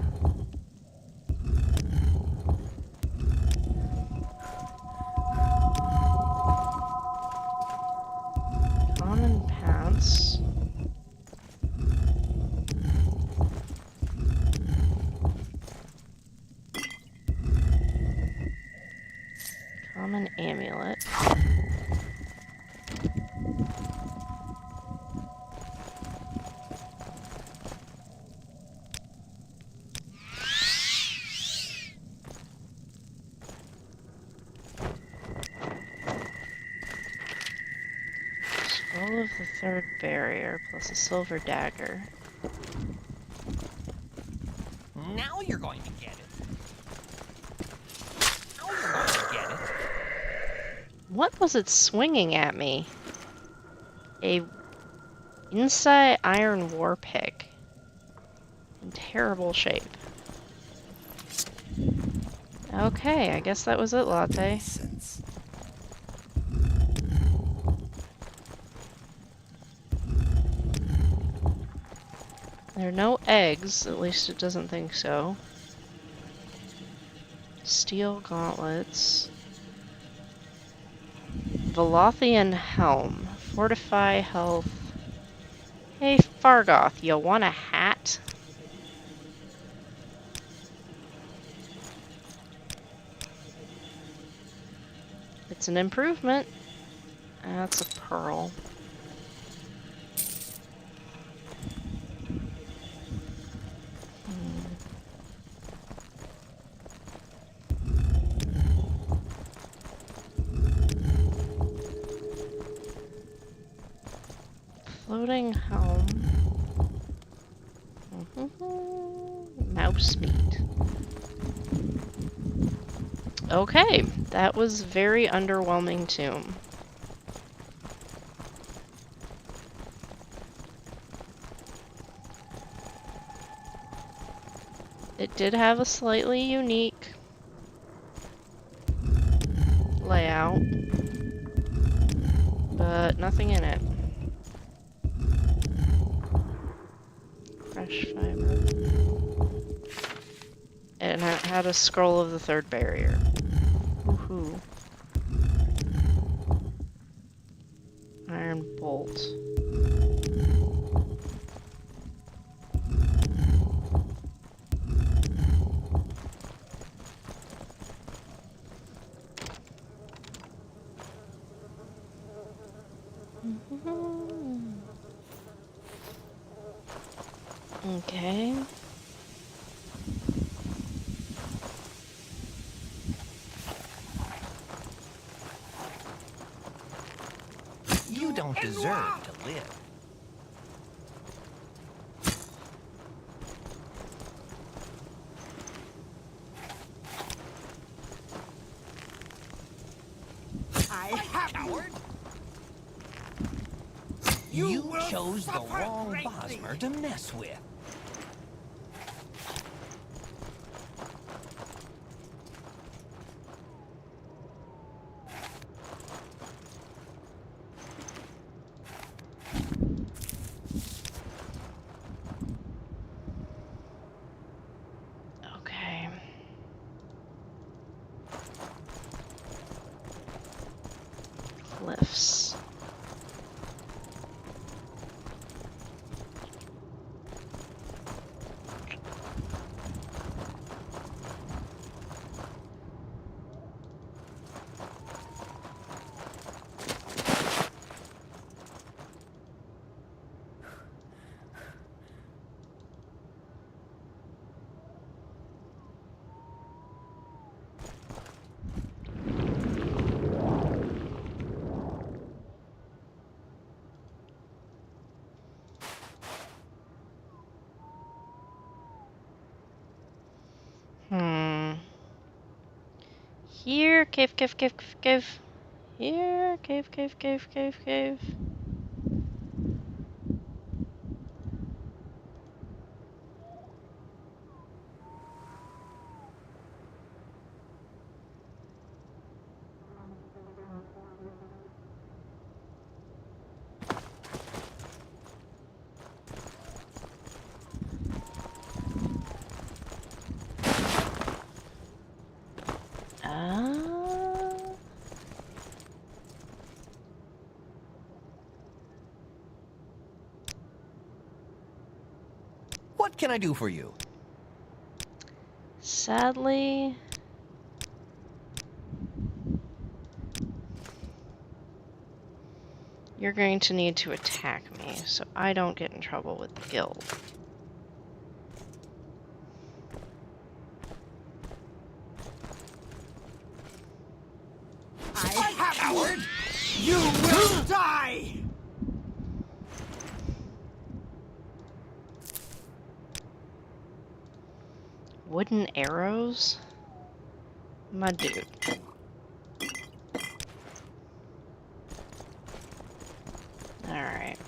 Common pants. Common amulet. Scroll of the third barrier plus a silver dagger. Now you're going to get it. Now you're going to get it. What was it swinging at me? A inside iron war pick. In terrible shape. Okay, I guess that was it, Latte. There are no eggs, at least it doesn't think so. Steel gauntlets. Velothian helm. Fortify health. Hey, Fargoth, you want a hat? It's an improvement. That's a pearl. Floating helm. Mouse meat. Okay, that was very underwhelming tomb. It did have a slightly unique layout, but nothing in it. Fresh fiber. And it had a scroll of the third barrier. Woohoo. Iron bolt. Okay. You don't deserve to live. Coward! You chose the wrong Bosmer to mess with. Okay. Cliffs. Here, cave, cave, cave, cave, cave. Here, cave, cave, cave, cave, cave. What can I do for you? Sadly, you're going to need to attack me so I don't get in trouble with the guild. Coward! You will die! hidden arrows? My dude. Alright.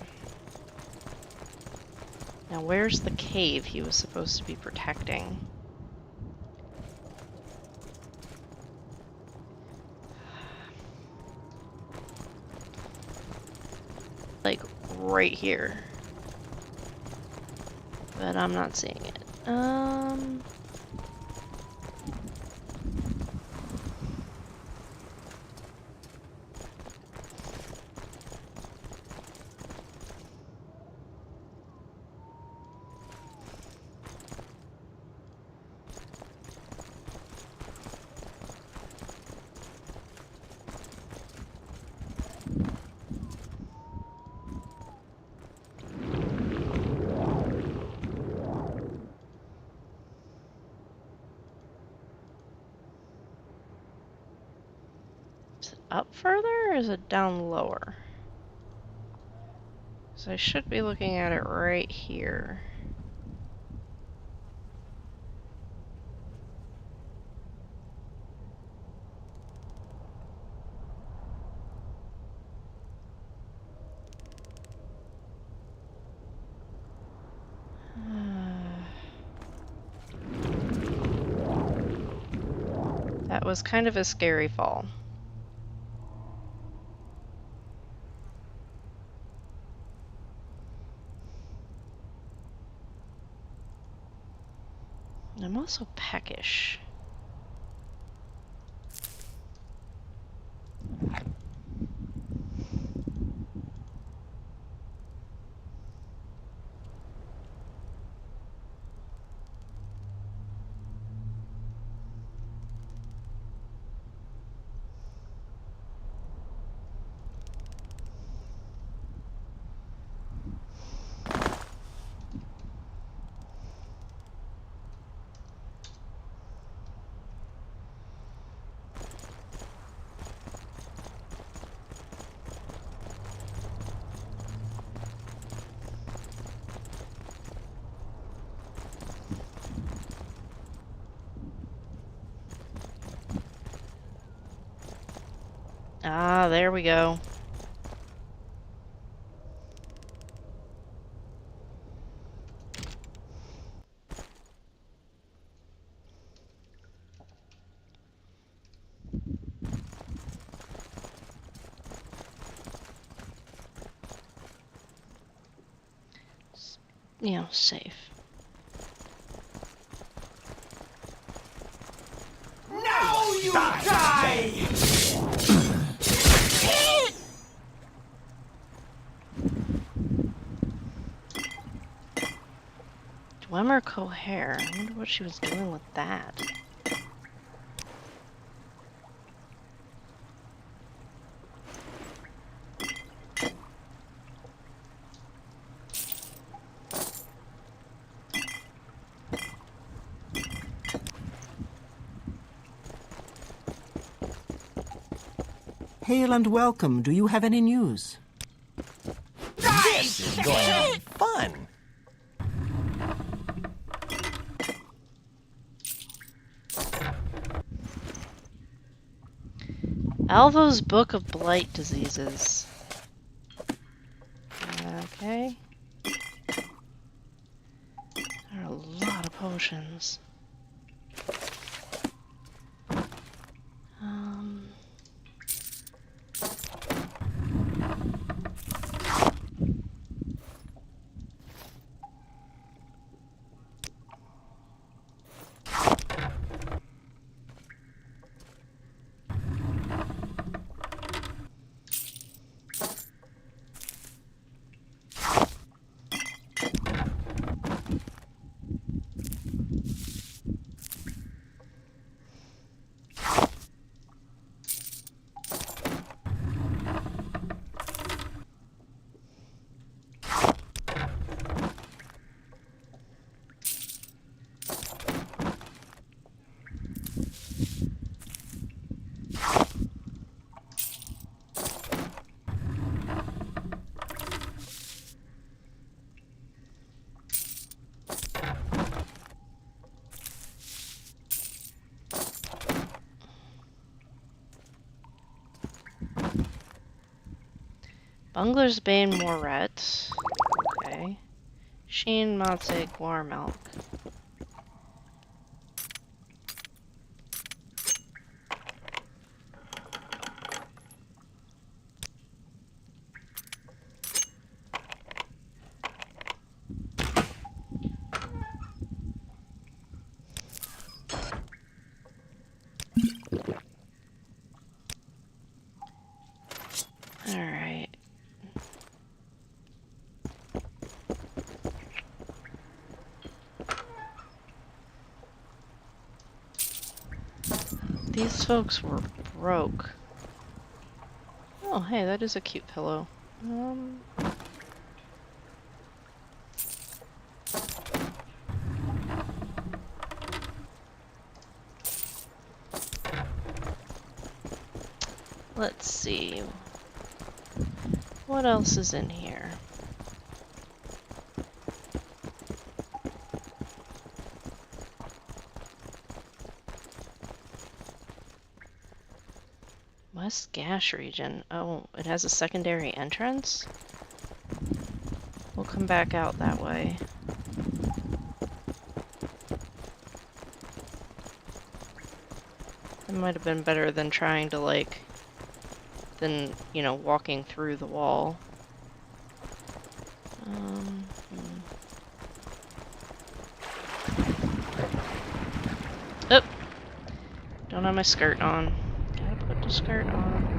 Now where's the cave he was supposed to be protecting? Like, right here. But I'm not seeing it. Is it up further or is it down lower? So I should be looking at it right here. That was kind of a scary fall. I'm also peckish. Ah, there we go. You know, safe. Now you die! Dwemer Cohair. I wonder what she was doing with that. Hail and welcome. Do you have any news? This is going to be fun. Alvo's Book of Blight Diseases. Okay. There are a lot of potions. Bungler's Bane Moret. Okay. Sheen Matse Guar Milk. Alright. These folks were broke. Oh, hey, that is a cute pillow. Let's see. What else is in here? West Gash region. Oh, it has a secondary entrance? We'll come back out that way. It might have been better than trying to, like, you know, walking through the wall. Oh! Don't have my skirt on. Gotta put the skirt on.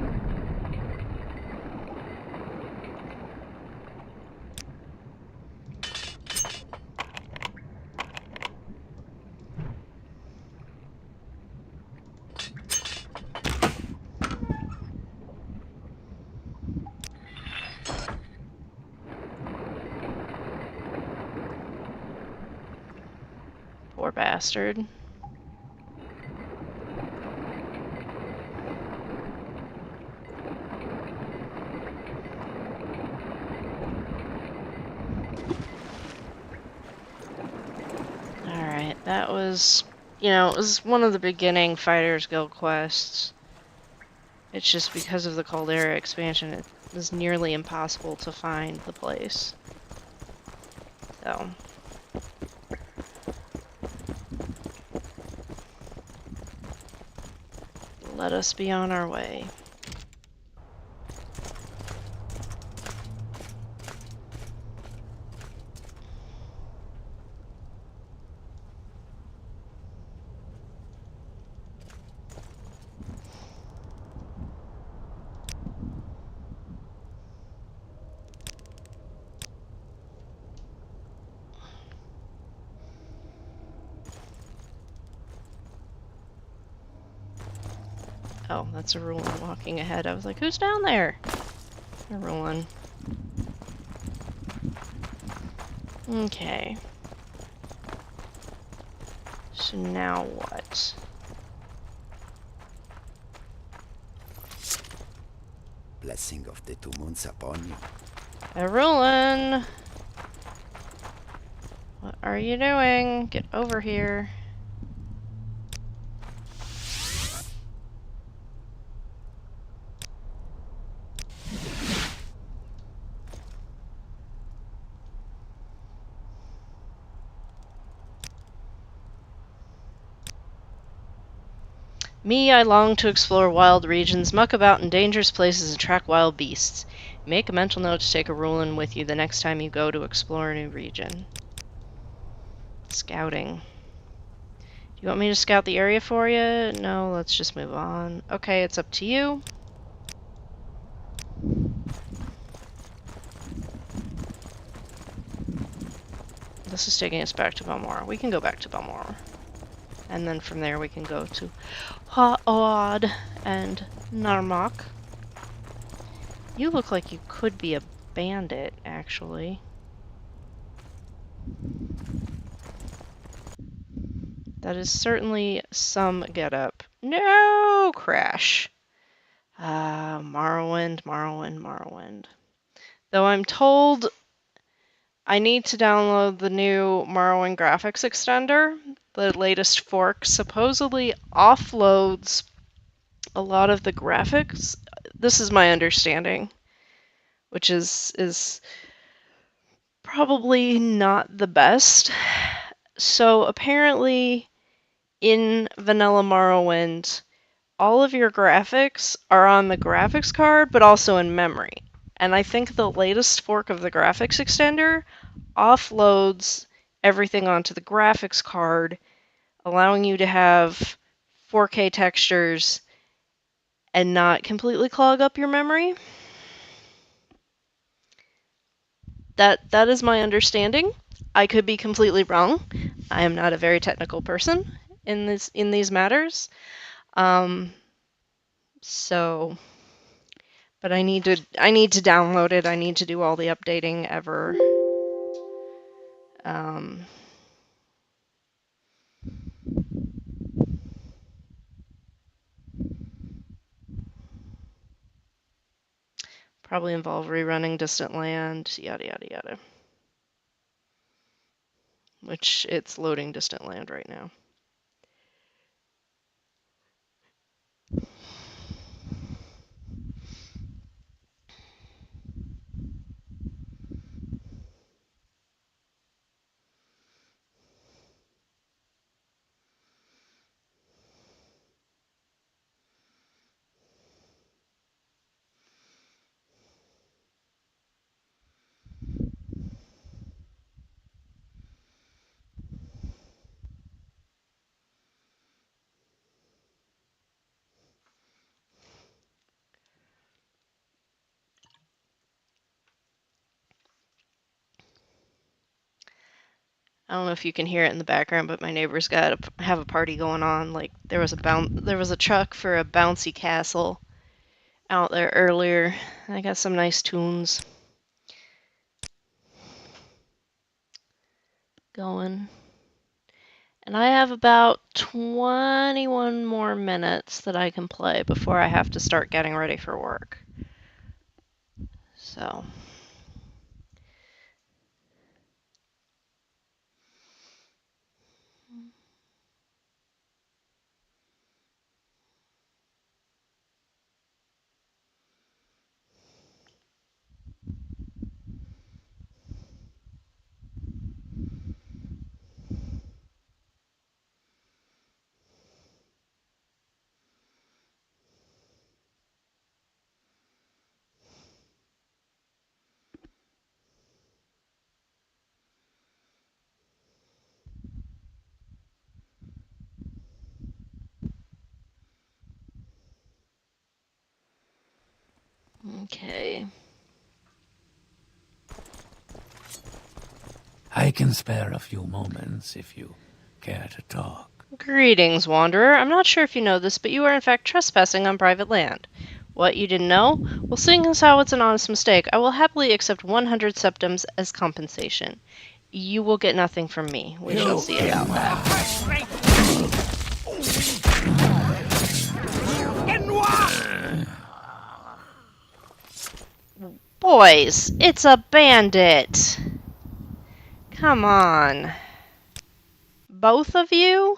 Poor bastard. Alright, that was, you know, it was one of the beginning Fighters Guild quests. It's just because of the Caldera expansion, it was nearly impossible to find the place. So. Let us be on our way. Oh, that's a Ruin walking ahead. I was like, who's down there? A Ruin. Okay. So now what? Blessing of the 2 moons upon you. A Ruin! What are you doing? Get over here. Me, I long to explore wild regions, muck about in dangerous places, and track wild beasts. Make a mental note to take a Rulin with you the next time you go to explore a new region. Scouting. Do you want me to scout the area for you? No, let's just move on. Okay, it's up to you. This is taking us back to Balmora. We can go back to Balmora. And then from there we can go to Ha'od and Narmak. You look like you could be a bandit, actually. That is certainly some getup. No! Crash. Morrowind, Morrowind, Morrowind. Though I'm told I need to download the new Morrowind graphics extender. The latest fork supposedly offloads a lot of the graphics. This is my understanding, which is probably not the best. So apparently in vanilla Morrowind, all of your graphics are on the graphics card, but also in memory. And I think the latest fork of the graphics extender offloads everything onto the graphics card, allowing you to have 4K textures and not completely clog up your memory. That is my understanding. I could be completely wrong. I am not a very technical person in these matters. So, but I need to download it. I need to do all the updating ever. Probably involve rerunning Distant Land, yada yada yada. Which it's loading Distant Land right now. I don't know if you can hear it in the background, but my neighbors have a party going on. Like there was a truck for a bouncy castle out there earlier. I got some nice tunes going. And I have about 21 more minutes that I can play before I have to start getting ready for work. So okay. I can spare a few moments if you care to talk. Greetings, Wanderer. I'm not sure if you know this, but you are in fact trespassing on private land. What, you didn't know? Well, seeing as how it's an honest mistake, I will happily accept 100 septims as compensation. You will get nothing from me. We shall see about that. Boys, it's a bandit! Come on. Both of you?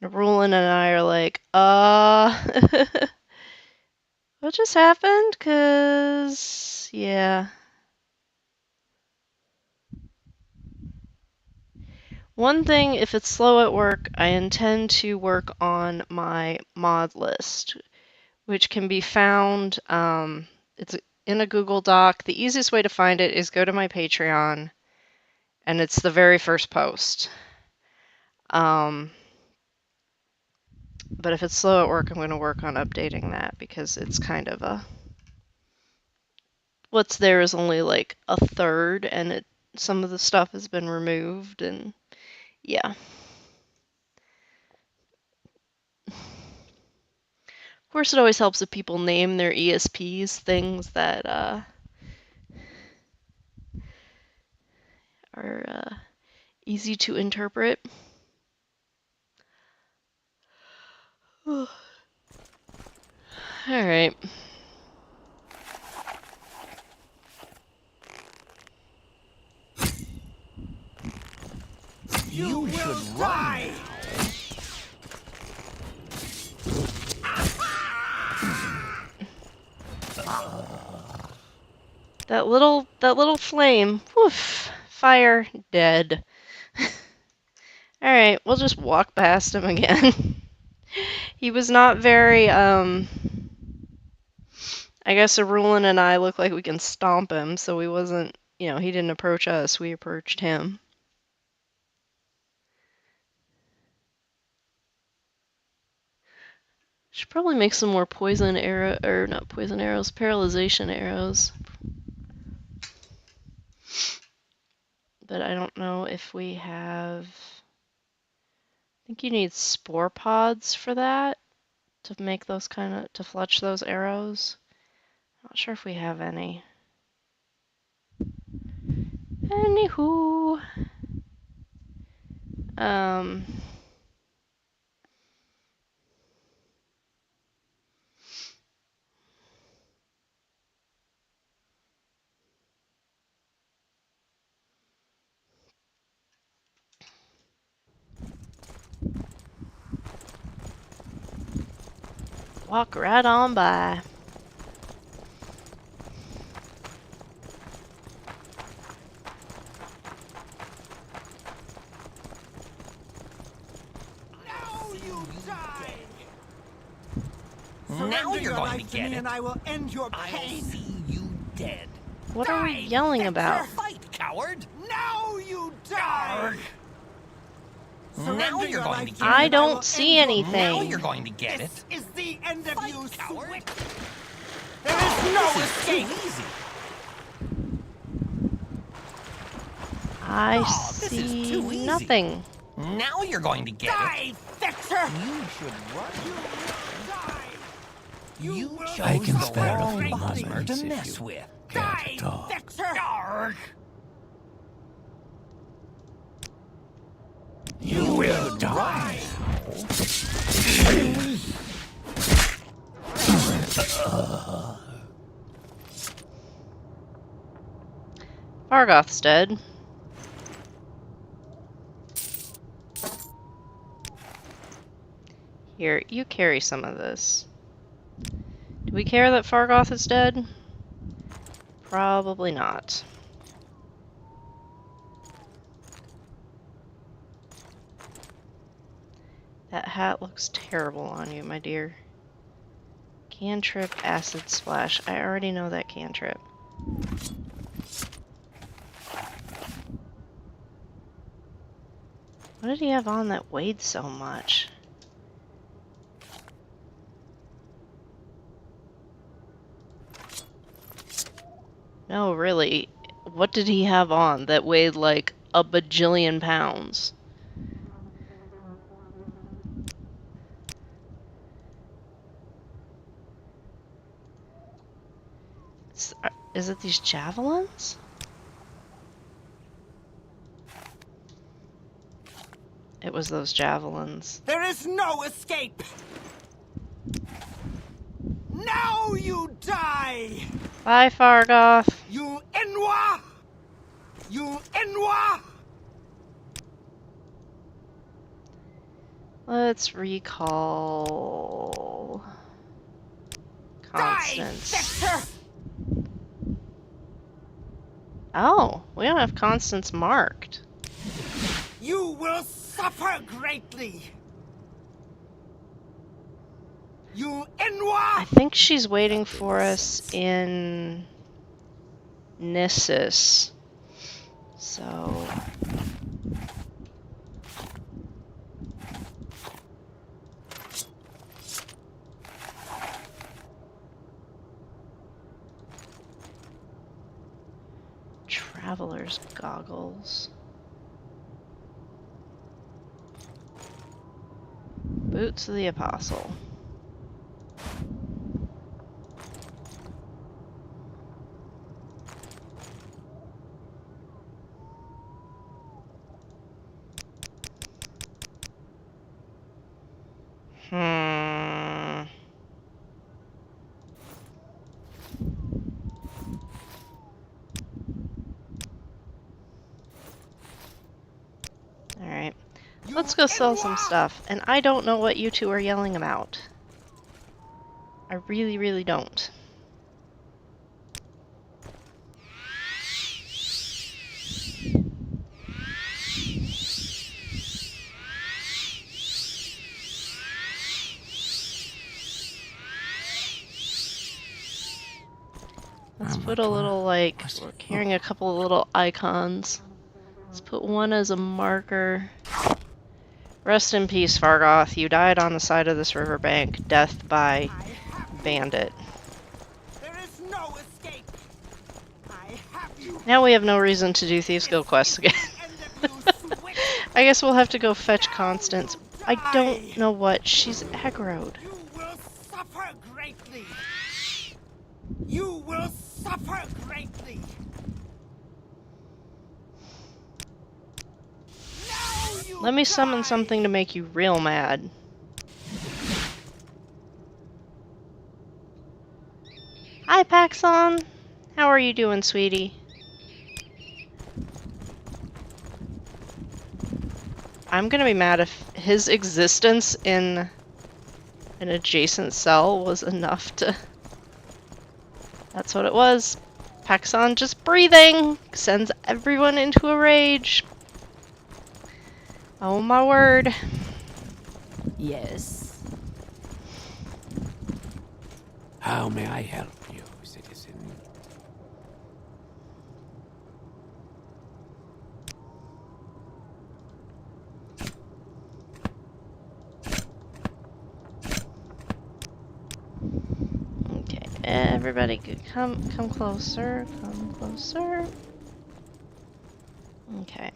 Rulin and I are like, what just happened? 'Cause, yeah. One thing, if it's slow at work, I intend to work on my mod list, which can be found, it's in a Google Doc. The easiest way to find it is go to my Patreon, and it's the very first post. But if it's slow at work, I'm going to work on updating that because it's kind of a... What's there is only like a third, and some of the stuff has been removed, and yeah. Of course, it always helps if people name their ESPs things that are easy to interpret. All right. You should run. That little flame. Woof. Fire dead. Alright, we'll just walk past him again. He was not very, I guess Arulin and I look like we can stomp him, so he wasn't, he didn't approach us, we approached him. Should probably make some more poison arrow, or not poison arrows, paralyzation arrows. But I don't know if we have... I think you need spore pods for that, to make those to fletch those arrows. Not sure if we have any. Anywho. Walk right on by. Now you're going to get it. and I will end your I'll pain. see you dead. What are we yelling about? Fight, coward! Now you die. Now you're going to get I it. don't see Now anything. you're going to get it. This is the end of Fight, you, coward! There is no This is escape. too easy. I This is see too easy. nothing. Now you're going to get Die, Vector. it. You should run. Die. You will chose I can the spare a wrong few partner moments to if mess you with. care Die, to talk. Vector. Arrgh. You will die. Fargoth's dead. Here, you carry some of this. Do we care that Fargoth is dead? Probably not. That hat looks terrible on you, my dear. Cantrip, acid splash. I already know that cantrip. What did he have on that weighed so much? No, really. What did he have on that weighed like a bajillion pounds? Is it these javelins? It was those javelins. There is no escape. Now you die. Bye, Fargoth. You Enwa. You Enwa. Let's recall Constance. Die, Vector. Oh, we don't have Constance marked. You will suffer greatly. You Enwa. I think she's waiting for us in Nissus. So... Traveler's goggles. Boots of the Apostle. Alright. Let's go sell some stuff. And I don't know what you two are yelling about. I really, really don't. Let's put a little, like, we're carrying a couple of little icons. Let's put one as a marker. Rest in peace, Fargoth. You died on the side of this riverbank. Death by bandit. There is no escape. I have you. Now we have no reason to do Thieves Guild quests again. I guess we'll have to go fetch Constance. I don't know what. She's aggroed. You will suffer greatly. You will suffer greatly. Let me summon something to make you real mad. Hi, Paxson. How are you doing, sweetie? I'm gonna be mad if his existence in an adjacent cell was enough to... That's what it was. Paxson just breathing sends everyone into a rage. Oh my word. Yes. How may I help you, citizen? Okay, everybody come closer, come closer. Okay.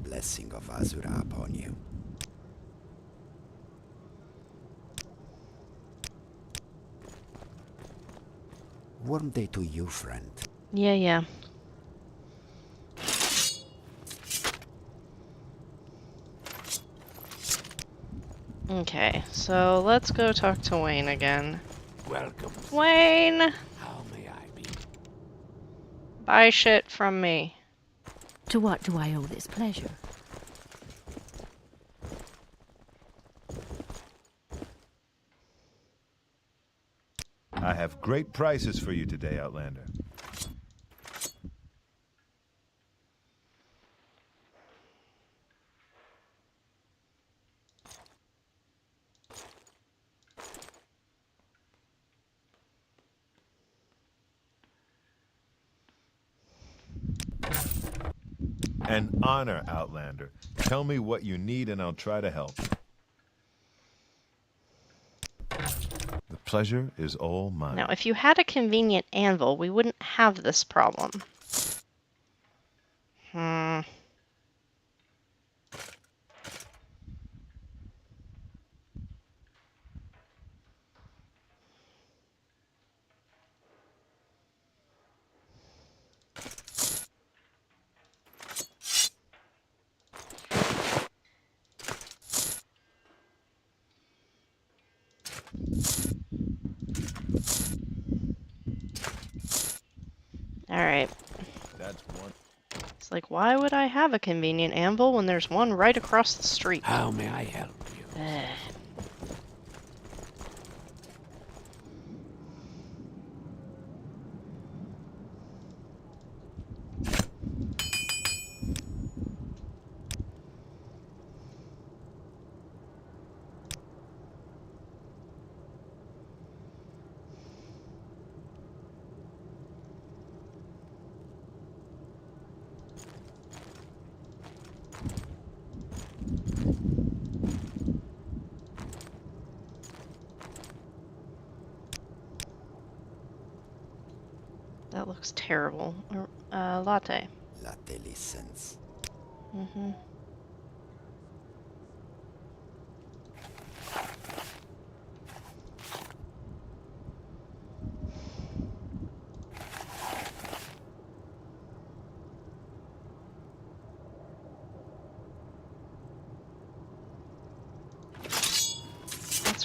Blessing of Azura upon you. Warm day to you, friend. Yeah. Okay, so let's go talk to Wayne again. Welcome. Wayne! How may I be? Buy shit from me. To what do I owe this pleasure? I have great prices for you today, Outlander. An honor, Outlander. Tell me what you need and I'll try to help. The pleasure is all mine. Now, if you had a convenient anvil, we wouldn't have this problem. Alright. That's one. It's like, why would I have a convenient anvil when there's one right across the street? How may I help you? That looks terrible. Latte. Latte listens.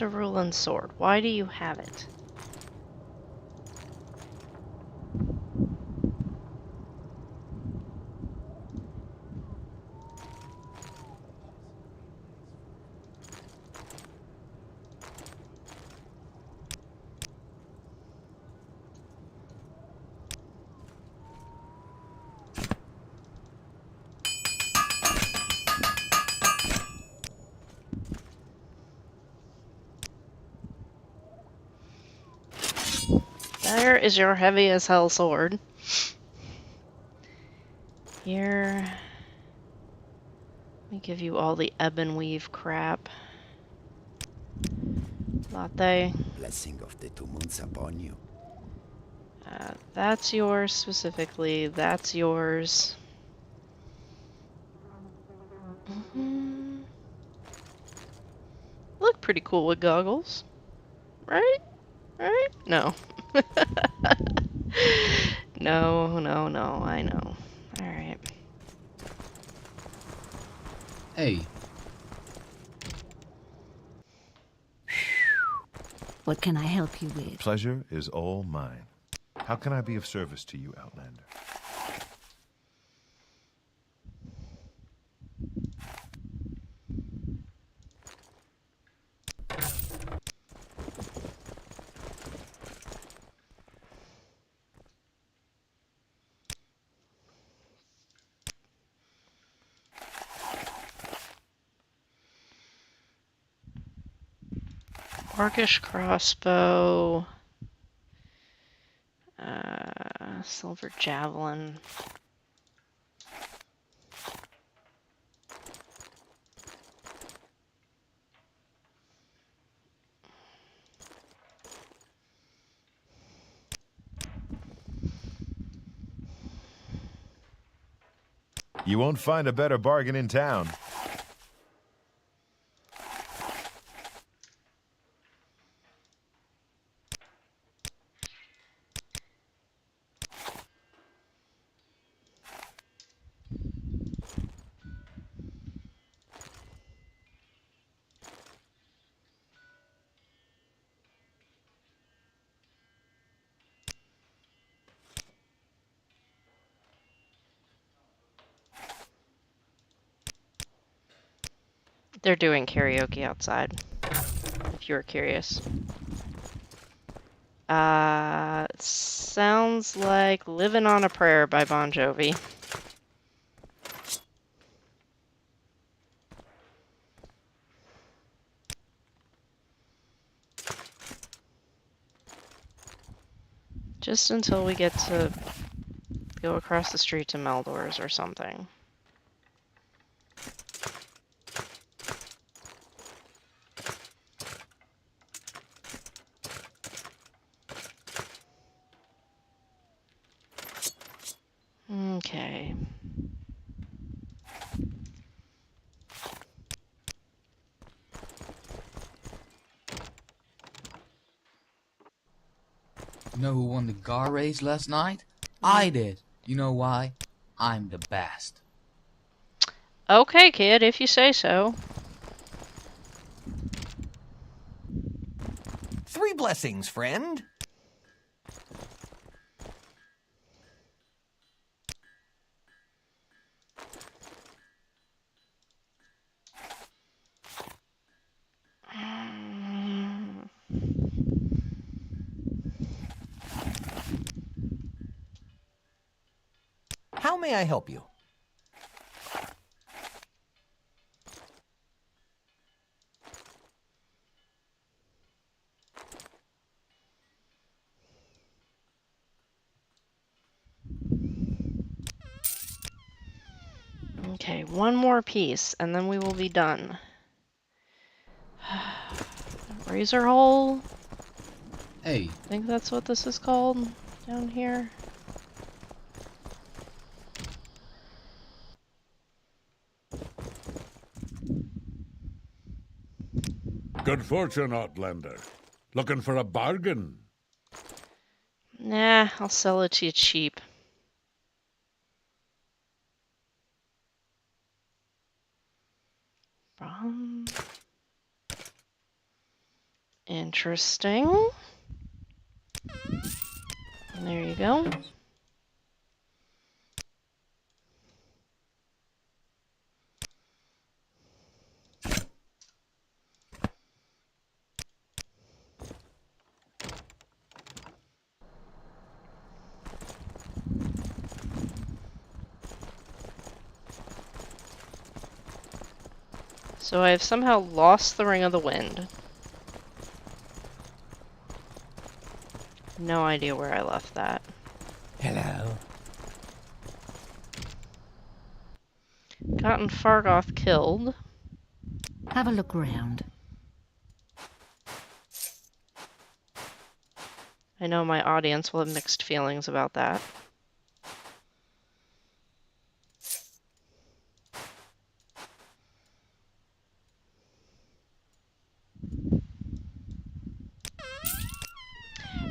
Cerulean sword. Why do you have it? There is your heavy as hell sword. Here. Let me give you all the ebb and weave crap. Latte. Blessing of the 2 months upon you. That's yours specifically. That's yours. Look pretty cool with goggles. Right? Right? No. No, no, no, I know. Alright. Hey. What can I help you with? Pleasure is all mine. How can I be of service to you, Outlander? Orcish crossbow. Silver javelin. You won't find a better bargain in town. They're doing karaoke outside, if you're curious. Sounds like Living on a Prayer by Bon Jovi. Just until we get to go across the street to Meldor's or something. Okay. You know who won the Gar race last night? I did. You know why? I'm the best. Okay, kid, if you say so. 3 blessings, friend. How may I help you? Okay, one more piece, and then we will be done. Razor hole? Hey. I think that's what this is called down here. Good fortune, Outlander. Looking for a bargain? Nah, I'll sell it to you cheap. Interesting. There you go. So I have somehow lost the Ring of the Wind. No idea where I left that. Hello. Gotten Fargoth killed. Have a look around. I know my audience will have mixed feelings about that.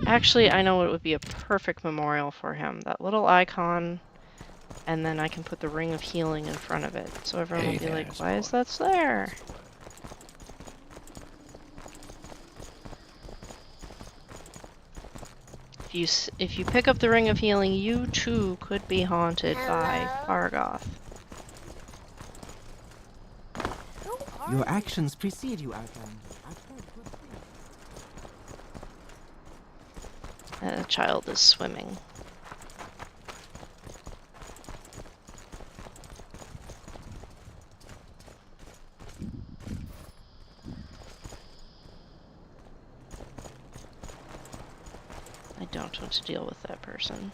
Actually, I know what would be a perfect memorial for him. That little icon, and then I can put the Ring of Healing in front of it. So everyone will be like, why is that there? If you pick up the Ring of Healing, you too could be haunted by Fargoth. Your actions precede you, Outlander. I've heard good things. The child is swimming. I don't want to deal with that person.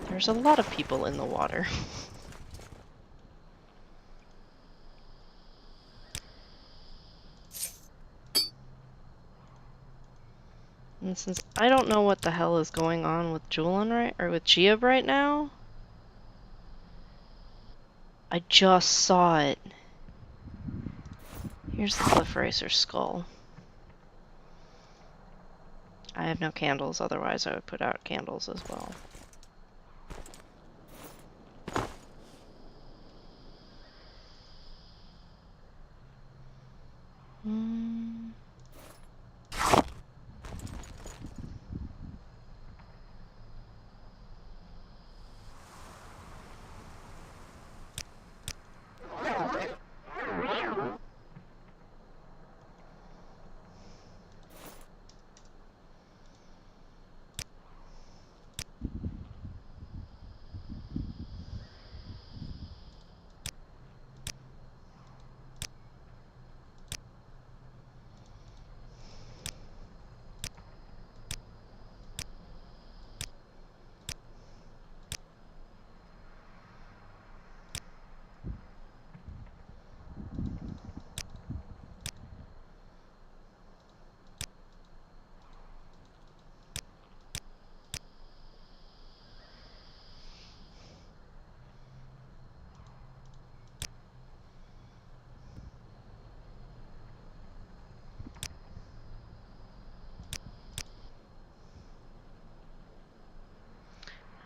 There's a lot of people in the water. And since I don't know what the hell is going on with Julian with Giab right now, I just saw it. Here's the Cliff Racer skull. I have no candles, otherwise I would put out candles as well.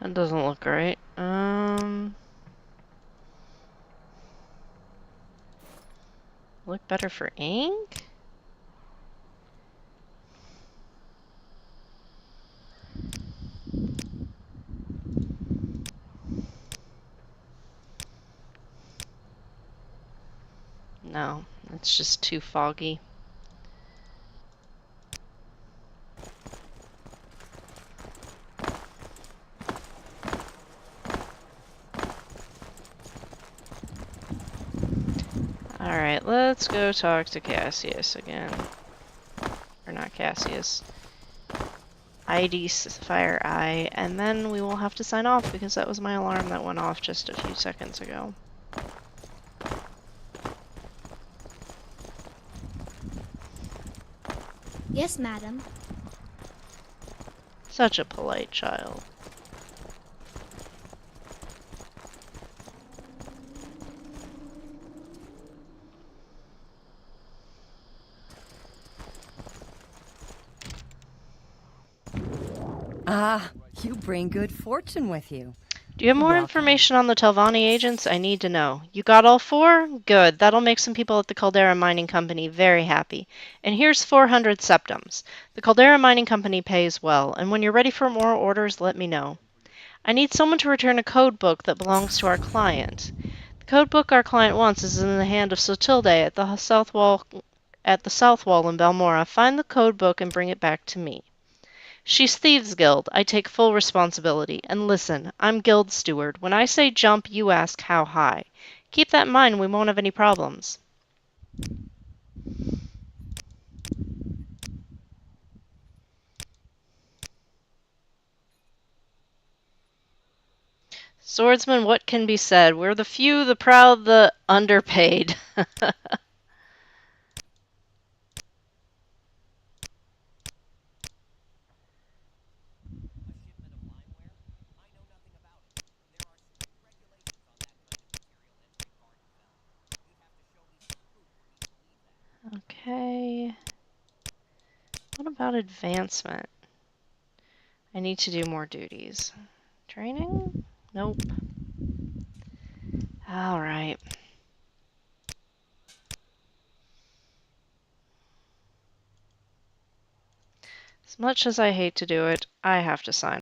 That doesn't look right. Look better for ink? No, it's just too foggy. Alright, let's go talk to Cassius again. Or not Cassius. ID Fire Eye, and then we will have to sign off because that was my alarm that went off just a few seconds ago. Yes, madam. Such a polite child. Ah, you bring good fortune with you. Do you have more information on the Telvanni agents? I need to know. You got all 4? Good. That'll make some people at the Caldera Mining Company very happy. And here's 400 septums. The Caldera Mining Company pays well, and when you're ready for more orders, let me know. I need someone to return a code book that belongs to our client. The code book our client wants is in the hand of Sotilde at the south wall in Balmora. Find the code book and bring it back to me. She's Thieves Guild. I take full responsibility. And listen, I'm Guild Steward. When I say jump, you ask how high. Keep that in mind, we won't have any problems. Swordsman, what can be said? We're the few, the proud, the underpaid. Okay. What about advancement? I need to do more duties. Training? Nope. Alright. As much as I hate to do it, I have to sign